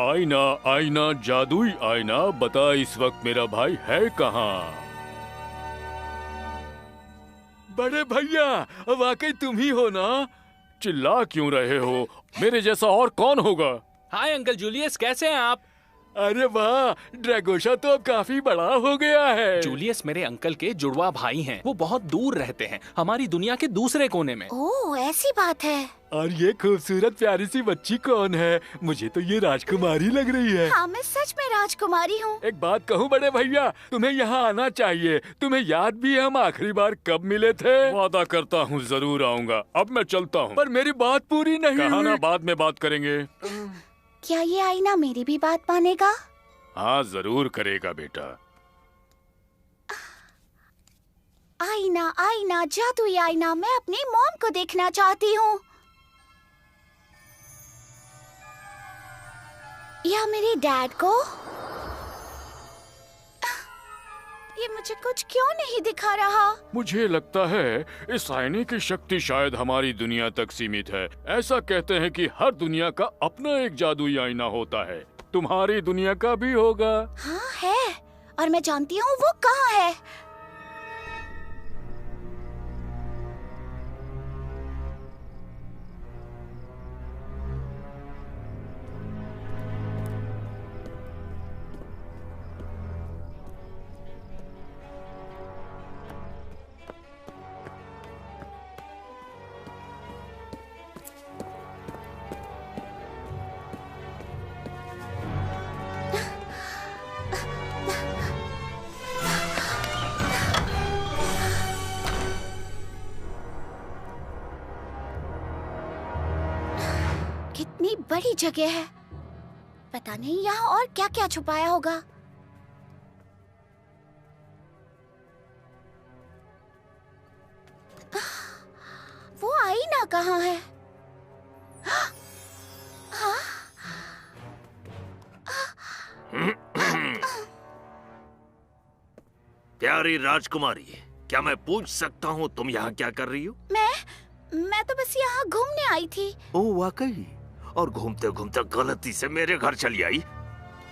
S10: आईना, आईना, जादुई आईना, बता इस वक्त मेरा भाई है कहाँ? बड़े भैया, वाकई तुम ही हो ना? चिल्ला क्यों रहे हो? मेरे जैसा और कौन होगा?
S8: हाय अंकल जूलियस, कैसे हैं आप?
S10: अरे वाह, ड्रैगोशा तो अब काफी बड़ा हो गया है।
S8: जूलियस मेरे अंकल के जुड़वा भाई हैं। वो बहुत दूर रहते हैं, हमारी दुनिया के दूसरे कोने में।
S3: ओह, ऐसी बात है।
S10: और ये खूबसूरत प्यारी सी बच्ची कौन है? मुझे तो ये राजकुमारी लग रही है।
S3: हाँ, मैं सच में राजकुमारी हूँ।
S10: एक बात कहूँ बड़े भैया, तुम्हें यहाँ आना चाहिए। तुम्हें याद भी है हम आखिरी बार कब मिले थे? वादा करता हूँ जरूर आऊँगा। अब मैं चलता हूँ, पर मेरी बात पूरी नहीं हुई। ना बाद में बात करेंगे।
S3: क्या ये आईना मेरी भी बात मानेगा?
S10: हाँ, जरूर करेगा बेटा।
S3: आईना, आईना, जादुई आईना, मैं अपनी मॉम को देखना चाहती हूँ। या मेरे डैड को? ये मुझे कुछ क्यों नहीं दिखा रहा?
S10: मुझे लगता है इस आईने की शक्ति शायद हमारी दुनिया तक सीमित है। ऐसा कहते हैं कि हर दुनिया का अपना एक जादुई आईना होता है। तुम्हारी दुनिया का भी होगा।
S3: हाँ है, और मैं जानती हूँ वो कहाँ है। कितनी बड़ी जगह है। पता नहीं यहाँ और क्या क्या छुपाया होगा। वो आईना कहाँ है?
S4: प्यारी राजकुमारी, क्या मैं पूछ सकता हूँ तुम यहाँ क्या कर रही हो?
S3: मैं तो बस यहाँ घूमने आई थी।
S4: ओह वाकई? और घूमते घूमते गलती से मेरे घर चली आई?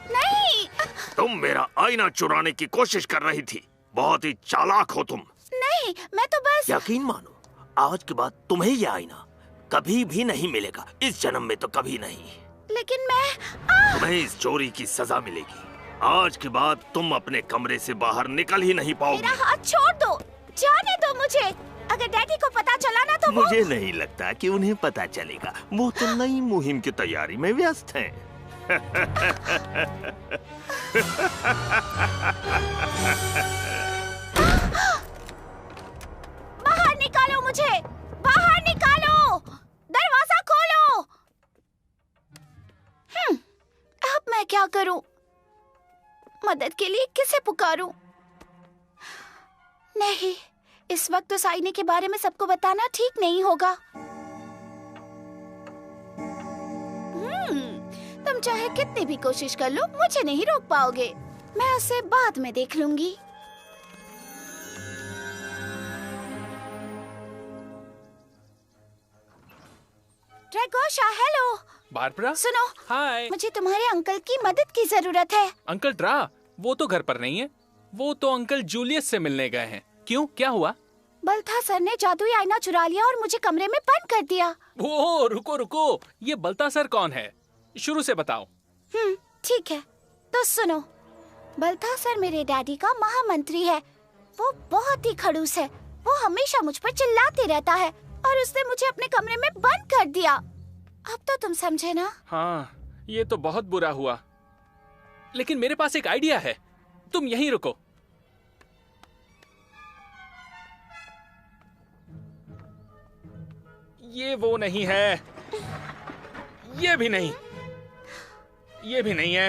S3: नहीं।
S4: तुम मेरा आईना चुराने की कोशिश कर रही थी। बहुत ही चालाक हो तुम।
S3: नहीं, मैं तो बस।
S4: यकीन मानो, आज के बाद तुम्हें ये आईना कभी भी नहीं मिलेगा। इस जन्म में तो कभी नहीं।
S3: लेकिन मैं
S4: तुम्हें इस चोरी की सजा मिलेगी। आज के बाद तुम अपने कमरे से बाहर निकल ही नहीं पाओगी।
S3: मेरा हाथ छोड़ दो, जाने दो मुझे। अगर डैडी को पता चला ना तो
S4: मुझे नहीं लगता कि उन्हें पता चलेगा। वो तो नई मुहिम की तैयारी में व्यस्त हैं।
S3: बाहर निकालो मुझे, बाहर निकालो, दरवाजा खोलो। अब मैं क्या करूं? मदद के लिए किसे पुकारूं? नहीं, इस वक्त उस आईने के बारे में सबको बताना ठीक नहीं होगा। तुम चाहे कितनी भी कोशिश कर लो, मुझे नहीं रोक पाओगे। मैं उसे बाद में देख लूंगी। ड्रैगोशा, हेलो।
S8: बारबरा,
S3: सुनो।
S8: हाय।
S3: मुझे तुम्हारे अंकल की मदद की जरूरत है।
S8: Uncle draw? वो तो घर पर नहीं है। वो तो अंकल जूलियस से मिलने गए हैं। क्यों, क्या हुआ?
S3: बल्थासर ने जादुई आईना चुरा लिया और मुझे कमरे में बंद कर दिया।
S8: ओह, रुको रुको, ये बल्थासर कौन है? शुरू से बताओ।
S3: ठीक है, तो सुनो। बल्थासर मेरे डैडी का महामंत्री है। वो बहुत ही खड़ूस है। वो हमेशा मुझ पर चिल्लाते रहता है और उसने मुझे अपने कमरे में बंद कर दिया। अब तो तुम समझे ना?
S8: हाँ, ये तो बहुत बुरा हुआ। लेकिन मेरे पास एक आइडिया है। तुम यहीं रुको। ये वो नहीं है, ये भी नहीं, ये भी नहीं है।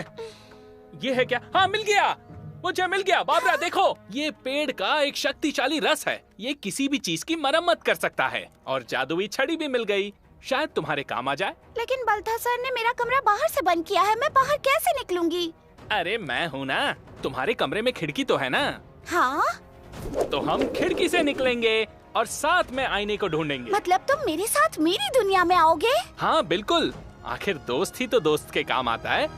S8: ये है क्या? हाँ, मिल गया, मुझे मिल गया। बाबरा देखो, ये पेड़ का एक शक्तिशाली रस है। ये किसी भी चीज की मरम्मत कर सकता है। और जादुई छड़ी भी मिल गई, शायद तुम्हारे काम आ जाए।
S3: लेकिन बल्थासर ने मेरा कमरा बाहर से बंद किया है। मैं बाहर कैसे निकलूंगी?
S8: अरे मैं हूँ ना, तुम्हारे कमरे में खिड़की तो है ना?
S3: हाँ,
S8: तो हम खिड़की से निकलेंगे और साथ में आईने को ढूंढेंगे।
S3: मतलब तुम मेरे साथ मेरी दुनिया में आओगे?
S8: हाँ बिल्कुल, आखिर दोस्त ही तो दोस्त के काम आता है।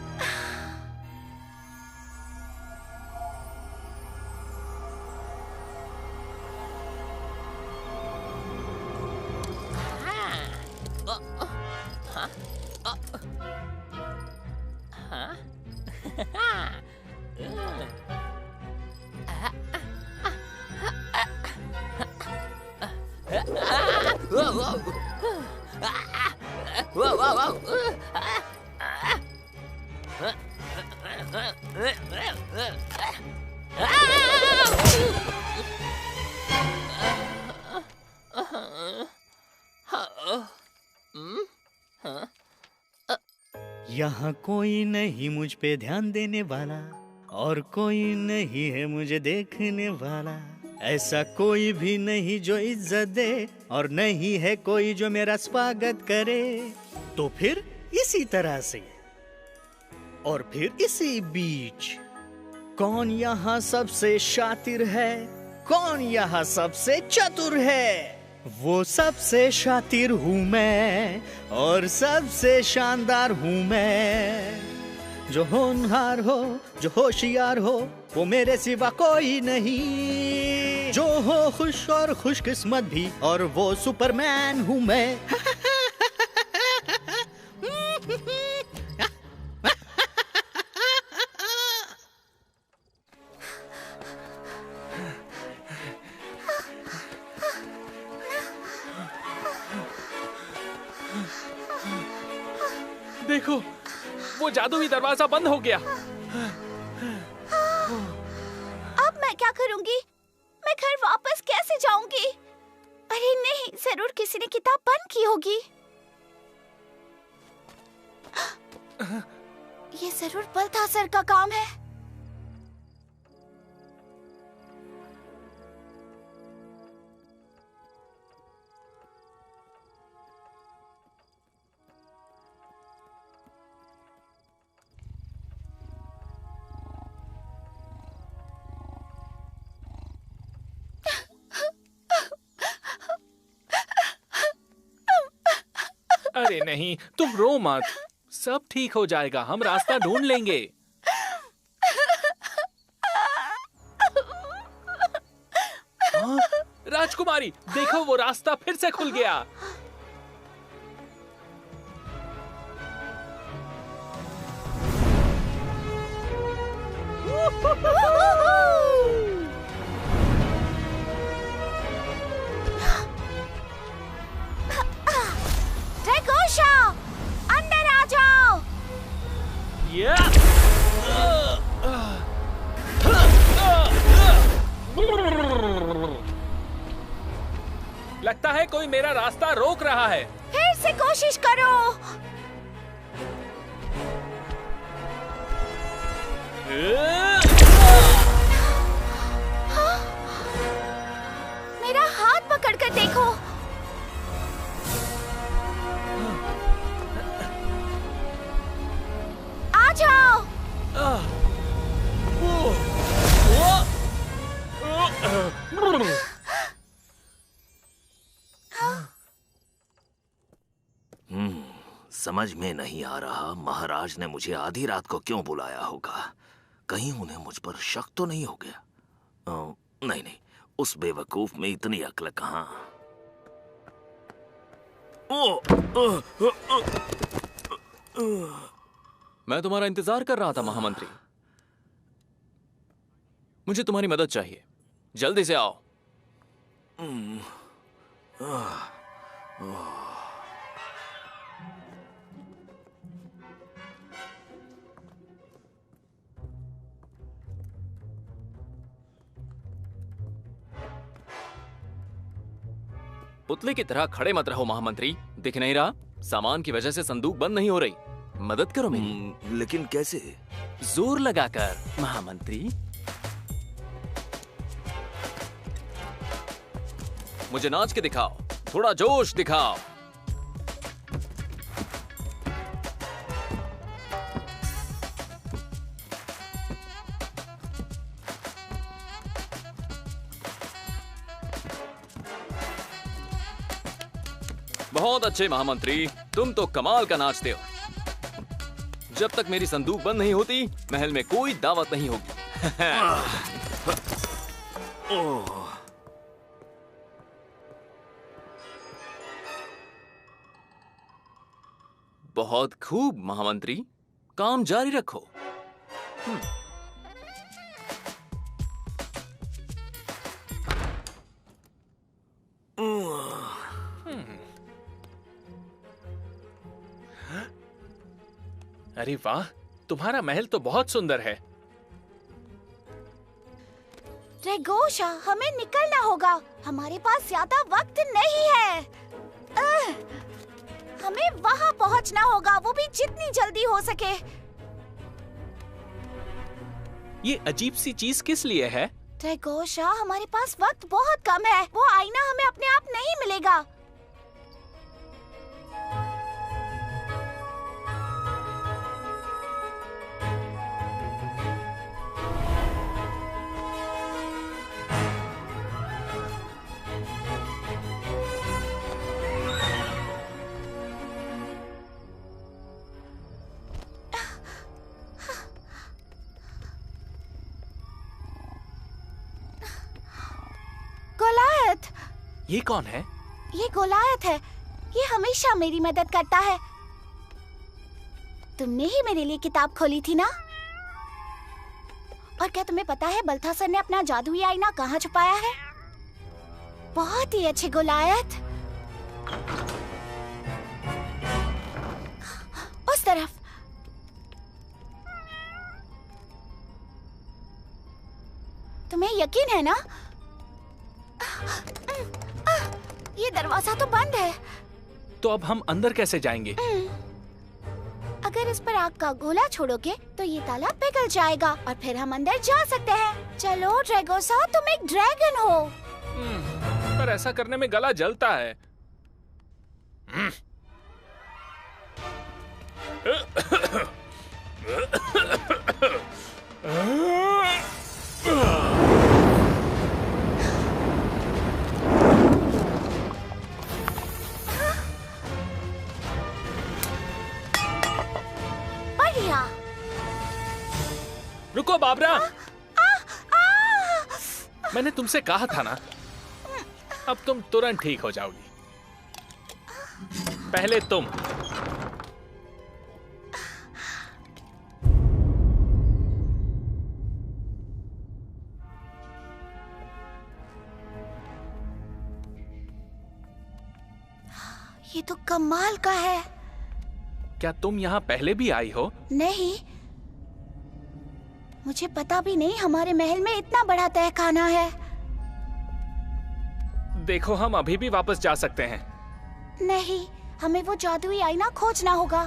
S6: यहाँ कोई नहीं मुझ पे ध्यान देने वाला, और कोई नहीं है मुझे देखने वाला। ऐसा कोई भी नहीं जो इज्जत दे, और नहीं है कोई जो मेरा स्वागत करे। तो फिर इसी तरह से, और फिर इसी बीच, कौन यहाँ सबसे शातिर है, कौन यहाँ सबसे चतुर है? वो सबसे शातिर हूँ मैं, और सबसे शानदार हूँ मैं। जो होनहार हो, जो होशियार हो, वो मेरे सिवा कोई नहीं। जो हो खुश और खुशकिस्मत भी, और वो सुपरमैन हूँ मैं।
S8: देखो, वो जादुई दरवाजा बंद हो गया।
S3: अब मैं क्या करूंगी? मैं घर वापस कैसे जाऊंगी? अरे नहीं, जरूर किसी ने किताब बंद की होगी। ये जरूर बल्थासर का काम है।
S8: अरे नहीं, तुम रो मत, सब ठीक हो जाएगा, हम रास्ता ढूंढ लेंगे। हाँ? राजकुमारी, देखो वो रास्ता फिर से खुल गया।
S3: ड्रैगोशा, अंदर आ जाओ।
S8: लगता है कोई मेरा रास्ता रोक रहा है।
S3: फिर से कोशिश करो। मेरा हाथ पकड़कर देखो। आ जाओ।
S4: समझ में नहीं आ रहा महाराज ने मुझे आधी रात को क्यों बुलाया होगा। कहीं उन्हें मुझ पर शक तो नहीं हो गया? नहीं नहीं, उस बेवकूफ में इतनी अक्ल कहाँ।
S2: मैं तुम्हारा इंतजार कर रहा था महामंत्री। मुझे तुम्हारी मदद चाहिए, जल्दी से आओ। पुतले की तरह खड़े मत रहो महामंत्री, दिख नहीं रहा? सामान की वजह से संदूक बंद नहीं हो रही। मदद करो मेरी।
S4: लेकिन कैसे?
S2: जोर लगाकर महामंत्री। मुझे नाच के दिखाओ, थोड़ा जोश दिखाओ। बहुत अच्छे महामंत्री, तुम तो कमाल का नाचते हो। जब तक मेरी संदूक बंद नहीं होती, महल में कोई दावत नहीं होगी। बहुत खूब महामंत्री, काम जारी रखो।
S8: अरे वाह, तुम्हारा महल तो बहुत सुंदर है।
S3: रेगोशा, हमें निकलना होगा। हमारे पास ज्यादा वक्त नहीं है। हमें वहाँ पहुँचना होगा, वो भी जितनी जल्दी हो सके।
S8: ये अजीब सी चीज किस लिए है?
S3: रेगोशा, हमारे पास वक्त बहुत कम है। वो आईना हमें अपने आप नहीं मिलेगा। गोलायत!
S8: ये कौन है?
S3: ये गोलायत है। ये हमेशा मेरी मदद करता है। तुमने ही मेरे लिए किताब खोली थी ना? और क्या तुम्हें पता है बल्थासर ने अपना जादुई आईना कहाँ छुपाया है? बहुत ही अच्छे गोलायत। उस तरफ। तुम्हें यकीन है ना? ये दरवाजा तो बंद है।
S8: तो अब हम अंदर कैसे जाएंगे?
S3: अगर इस पर आग का गोला छोड़ोगे तो ये ताला पिघल जाएगा और फिर हम अंदर जा सकते हैं। चलो ड्रैगोसा, तुम एक ड्रैगन हो।
S8: पर ऐसा करने में गला जलता है।
S3: बढ़िया।
S8: रुको बाबरा। मैंने तुमसे कहा था ना, अब तुम तुरंत ठीक हो जाओगी। पहले तुम।
S3: ये तो कमाल का है।
S8: क्या तुम यहाँ पहले भी आई हो?
S3: नहीं, मुझे पता भी नहीं हमारे महल में इतना बड़ा तहखाना है।
S8: देखो, हम अभी भी वापस जा सकते हैं।
S3: नहीं, हमें वो जादुई आईना खोजना होगा।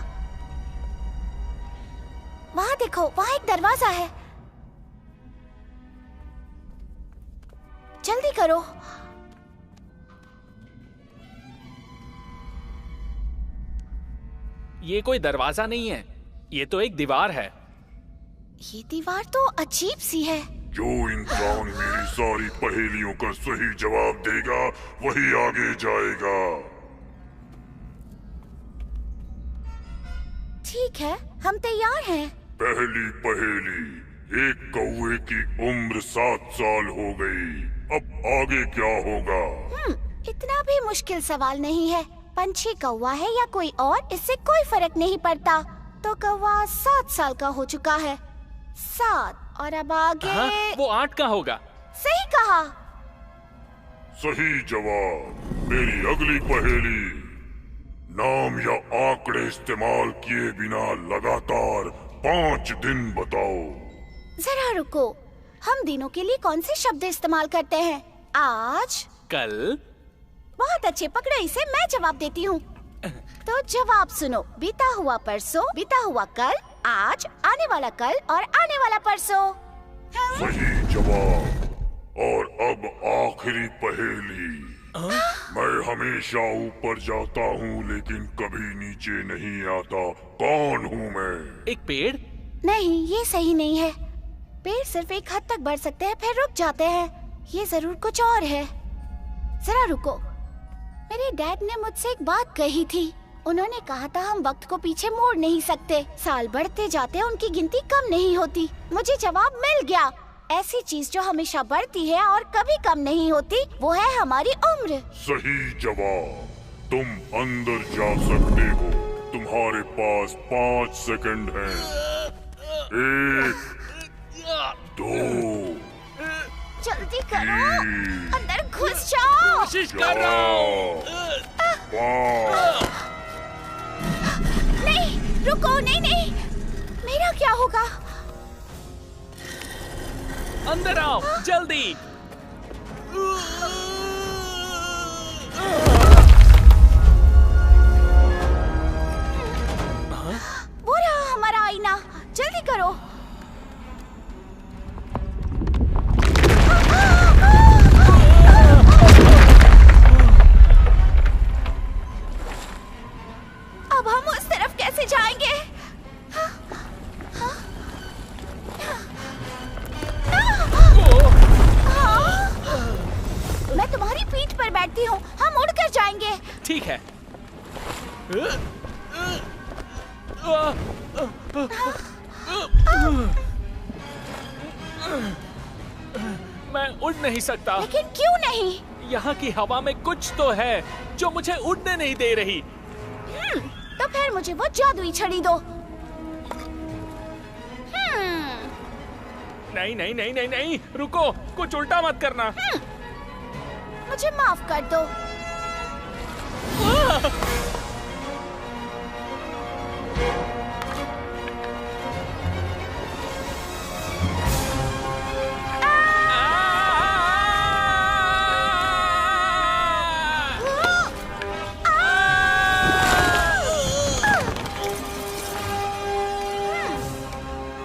S3: वहाँ देखो, वहाँ एक दरवाजा है। जल्दी करो।
S8: ये कोई दरवाजा नहीं है, ये तो एक दीवार है।
S3: ये दीवार तो अजीब सी है।
S13: जो इंसान मेरी सारी पहेलियों का सही जवाब देगा वही आगे जाएगा।
S3: ठीक है, हम तैयार हैं।
S13: पहली पहेली, एक कौवे की उम्र 7 साल हो गई, अब आगे क्या होगा?
S3: इतना भी मुश्किल सवाल नहीं है। पंछी कौवा है या कोई और, इससे कोई फर्क नहीं पड़ता। तो कौवा 7 साल का हो चुका है। 7 और अब आगे।
S8: हाँ, वो 8 का होगा।
S3: सही कहा।
S13: सही जवाब। मेरी अगली पहेली, नाम या आंकड़े इस्तेमाल किए बिना लगातार 5 दिन बताओ।
S3: जरा रुको, हम दिनों के लिए कौन से शब्द इस्तेमाल करते हैं? आज,
S8: कल।
S3: बहुत अच्छे, पकड़ो इसे, मैं जवाब देती हूँ। तो जवाब सुनो। बीता हुआ परसों, बीता हुआ कल, आज, आने वाला कल और आने वाला परसों।
S13: सही जवाब। और अब आखिरी पहेली। मैं हमेशा ऊपर जाता हूँ लेकिन कभी नीचे नहीं आता। कौन हूँ मैं?
S8: एक पेड़?
S3: नहीं, ये सही नहीं है। पेड़ सिर्फ एक हद तक बढ़ सकते हैं फिर रुक जाते हैं। ये जरूर कुछ और है। जरा रुको, मेरे डैड ने मुझसे एक बात कही थी। उन्होंने कहा था हम वक्त को पीछे मोड़ नहीं सकते। साल बढ़ते जाते हैं, उनकी गिनती कम नहीं होती। मुझे जवाब मिल गया। ऐसी चीज जो हमेशा बढ़ती है और कभी कम नहीं होती, वो है हमारी उम्र।
S13: सही जवाब। तुम अंदर जा सकते हो। तुम्हारे पास 5 सेकंड हैं। 1, 2,
S3: जल्दी करो, अंदर घुस जाओ।
S8: कोशिश कर रहा हूँ।
S3: नहीं, रुको, नहीं नहीं, मेरा क्या होगा?
S8: अंदर आओ, जल्दी।
S3: वो रहा हमारा आईना, जल्दी करो। अब हम उस तरफ कैसे जाएंगे? मैं तुम्हारी पीठ पर बैठती हूँ, हम उड़कर जाएंगे।
S8: ठीक है। मैं उड़ नहीं सकता।
S3: लेकिन क्यों नहीं?
S8: यहाँ की हवा में कुछ तो है जो मुझे उड़ने नहीं दे रही।
S3: तो फिर मुझे वो जादुई छड़ी दो।
S8: नहीं नहीं नहीं नहीं नहीं, रुको, कुछ उल्टा मत करना।
S3: मुझे माफ कर दो।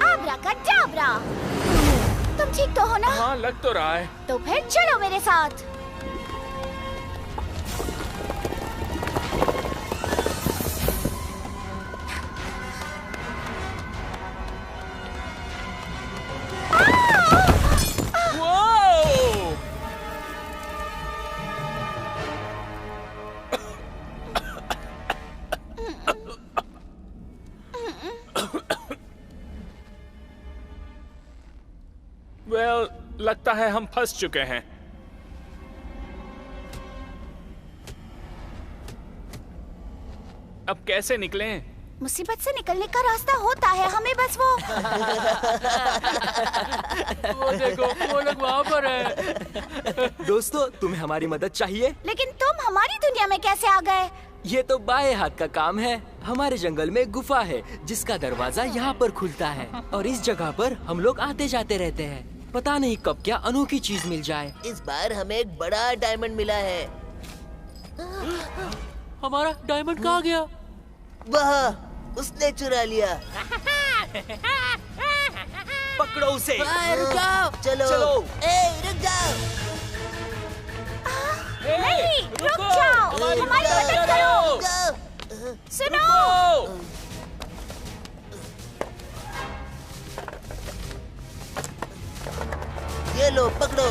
S3: आब्राकाडाब्रा। तुम ठीक तो हो ना?
S8: हाँ, लग तो रहा है।
S3: तो फिर चलो मेरे साथ।
S8: लगता है हम फंस चुके हैं। अब कैसे निकलें?
S3: मुसीबत से निकलने का रास्ता होता है, हमें बस वो
S11: देखो, वो लोग वहाँ पर है।
S9: दोस्तों, तुम्हें हमारी मदद चाहिए?
S3: लेकिन तुम हमारी दुनिया में कैसे आ गए?
S9: ये तो बाएं हाथ का काम है। हमारे जंगल में गुफा है जिसका दरवाजा यहाँ पर खुलता है और इस जगह पर हम लोग आते जाते रहते हैं। पता नहीं कब क्या अनोखी चीज मिल जाए।
S14: इस बार हमें एक बड़ा डायमंड मिला है।
S11: हमारा डायमंड कहाँ गया?
S14: वहाँ, उसने चुरा लिया।
S9: पकड़ो उसे।
S14: रुक जाओ। चलो। रुक जाओ।
S3: नहीं, रुक जाओ, हमारी मदद करो। सुनो।
S14: ये लो, पकड़ो।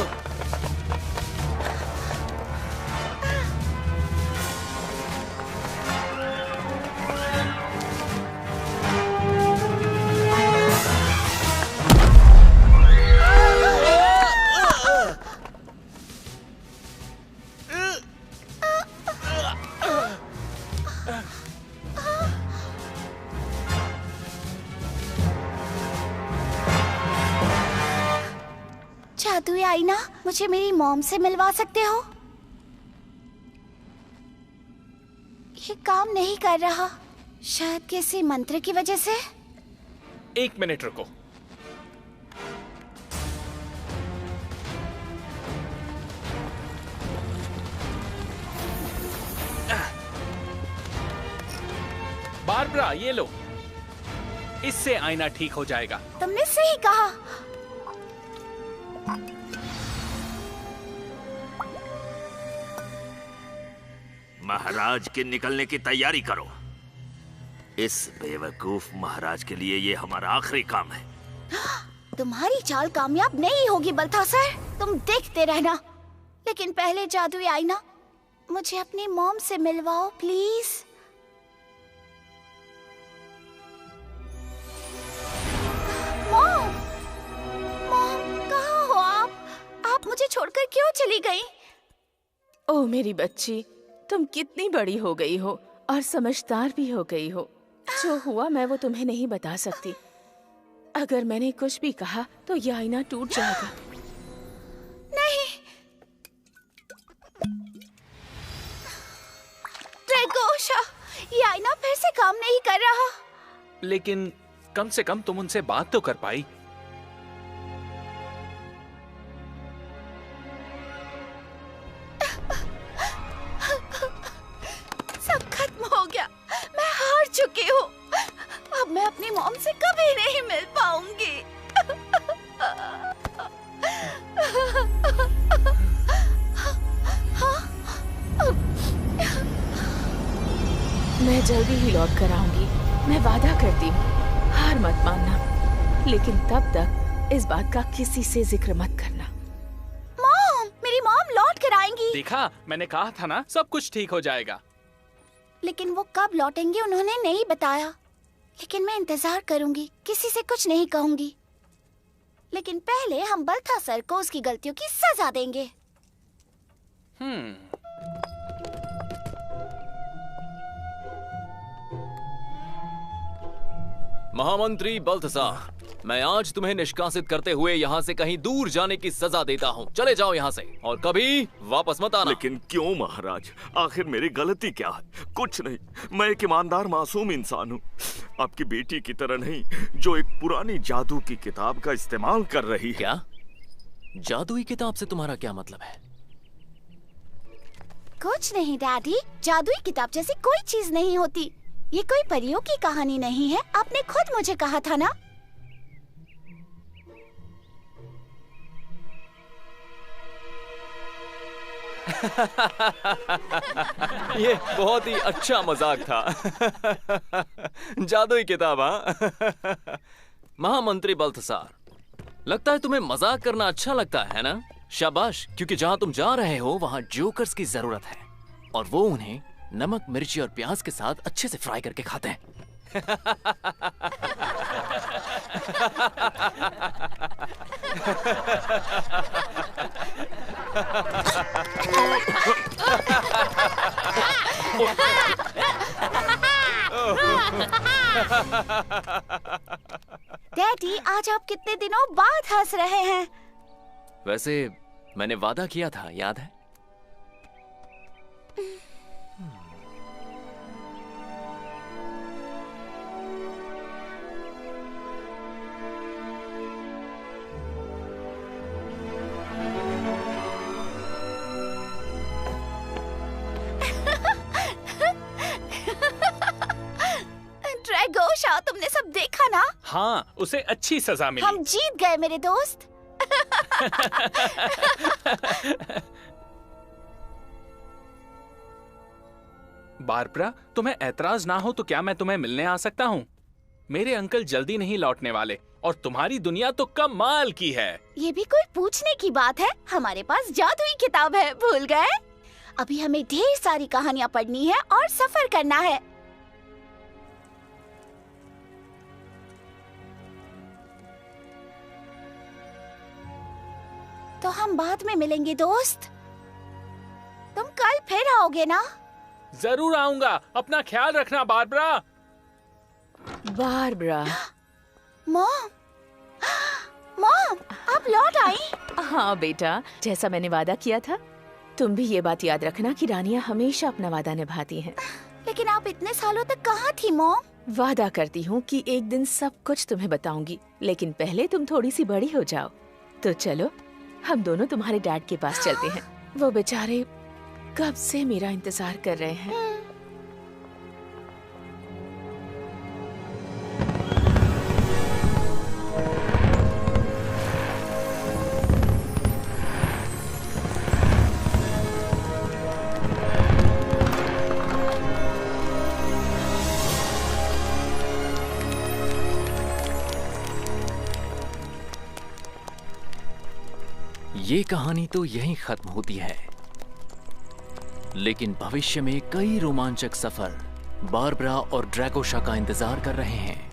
S3: जादुई आईना, मुझे मेरी मॉम से मिलवा सकते हो? ये काम नहीं कर रहा, शायद किसी मंत्र की वजह से।
S8: 1 मिनट रुको। बारबरा, ये लो, इससे आईना ठीक हो जाएगा।
S3: तुमने सही कहा।
S4: महाराज के निकलने की तैयारी करो। इस बेवकूफ महाराज के लिए ये हमारा आखिरी काम है।
S3: तुम्हारी चाल कामयाब नहीं होगी बल्थासर, तुम देखते रहना। लेकिन पहले जादुई आईना, मुझे अपनी मॉम से मिलवाओ प्लीज। मॉम, कहाँ हो आप मुझे छोड़कर क्यों चली गई?
S12: ओह मेरी बच्ची, तुम कितनी बड़ी हो गई हो और समझदार भी हो गई हो। जो हुआ मैं वो तुम्हें नहीं बता सकती। अगर मैंने कुछ भी कहा तो ये आईना टूट जाएगा।
S3: अच्छा, ये आईना फिर से काम नहीं कर रहा।
S8: लेकिन कम से कम तुम उनसे बात तो कर पाई।
S3: सब खत्म हो गया, मैं हार चुकी हूँ। अब मैं अपनी मॉम से कभी नहीं मिल पाऊंगी।
S12: मैं जल्दी ही लौट कर आऊंगी, मैं वादा करती हूँ। हार मत मानना, लेकिन तब तक इस बात का किसी से जिक्र मत करना।
S3: मॉम, मेरी मॉम लौट कर आएंगी।
S8: देखा, मैंने कहा था ना, सब कुछ ठीक हो जाएगा।
S3: लेकिन वो कब लौटेंगे उन्होंने नहीं बताया। लेकिन मैं इंतजार करूंगी, किसी से कुछ नहीं कहूंगी। लेकिन पहले हम बल्थासर को उसकी गलतियों की सजा देंगे।
S2: महामंत्री बल्थसार, मैं आज तुम्हें निष्कासित करते हुए यहाँ से कहीं दूर जाने की सजा देता हूँ। चले जाओ यहाँ से और कभी वापस मत आना।
S4: लेकिन क्यों महाराज? आखिर मेरी गलती क्या है? कुछ नहीं, मैं एक ईमानदार मासूम इंसान हूँ, आपकी बेटी की तरह नहीं, जो एक पुरानी जादू की किताब का इस्तेमाल कर रही है।
S2: क्या? जादुई किताब से तुम्हारा क्या मतलब है?
S3: कुछ नहीं डैडी, जादुई किताब जैसी कोई चीज नहीं होती। ये कोई परियों की कहानी नहीं है, आपने खुद मुझे कहा था ना।
S2: ये बहुत ही अच्छा मजाक था। जादुई किताब, हाँ? महामंत्री बल्थसार, लगता है तुम्हें मजाक करना अच्छा लगता है ना? शाबाश, क्योंकि जहां तुम जा रहे हो वहां जोकर्स की जरूरत है और वो उन्हें नमक, मिर्ची और प्याज के साथ अच्छे से फ्राई करके खाते हैं।
S3: डैडी, आज आप कितने दिनों बाद हंस रहे हैं?
S2: वैसे मैंने वादा किया था, याद है?
S3: ड्रैगोशा, तुमने सब देखा ना?
S8: हाँ, उसे अच्छी सजा मिली।
S3: हम जीत गए मेरे दोस्त।
S8: बारबरा, तुम्हें ऐतराज ना हो तो क्या मैं तुम्हें मिलने आ सकता हूँ? मेरे अंकल जल्दी नहीं लौटने वाले और तुम्हारी दुनिया तो कमाल की है।
S3: ये भी कोई पूछने की बात है? हमारे पास जादुई किताब है, भूल गए? अभी हमें ढेर सारी कहानियाँ पढ़नी है और सफर करना है। तो हम बाद में मिलेंगे दोस्त। तुम कल फिर आओगे ना?
S8: जरूर आऊंगा, अपना ख्याल रखना बारबरा।
S12: बारबरा।
S3: मॉम, मॉम, आप लौट आई?
S12: हाँ बेटा, जैसा मैंने वादा किया था, तुम भी ये बात याद रखना कि रानियां हमेशा अपना वादा निभाती हैं।
S3: लेकिन आप इतने सालों तक कहाँ थी मॉम?
S12: वादा करती हूँ कि एक दिन सब कुछ तुम्हें बताऊंगी, लेकिन पहले तुम थोड़ी सी बड़ी हो जाओ। तो चलो, हम दोनों तुम्हारे डैड के पास चलते हैं। वो बेचारे कब से मेरा इंतजार कर रहे हैं।
S2: ये कहानी तो यहीं खत्म होती है, लेकिन भविष्य में कई रोमांचक सफर बारबरा और ड्रैगोशा का इंतजार कर रहे हैं।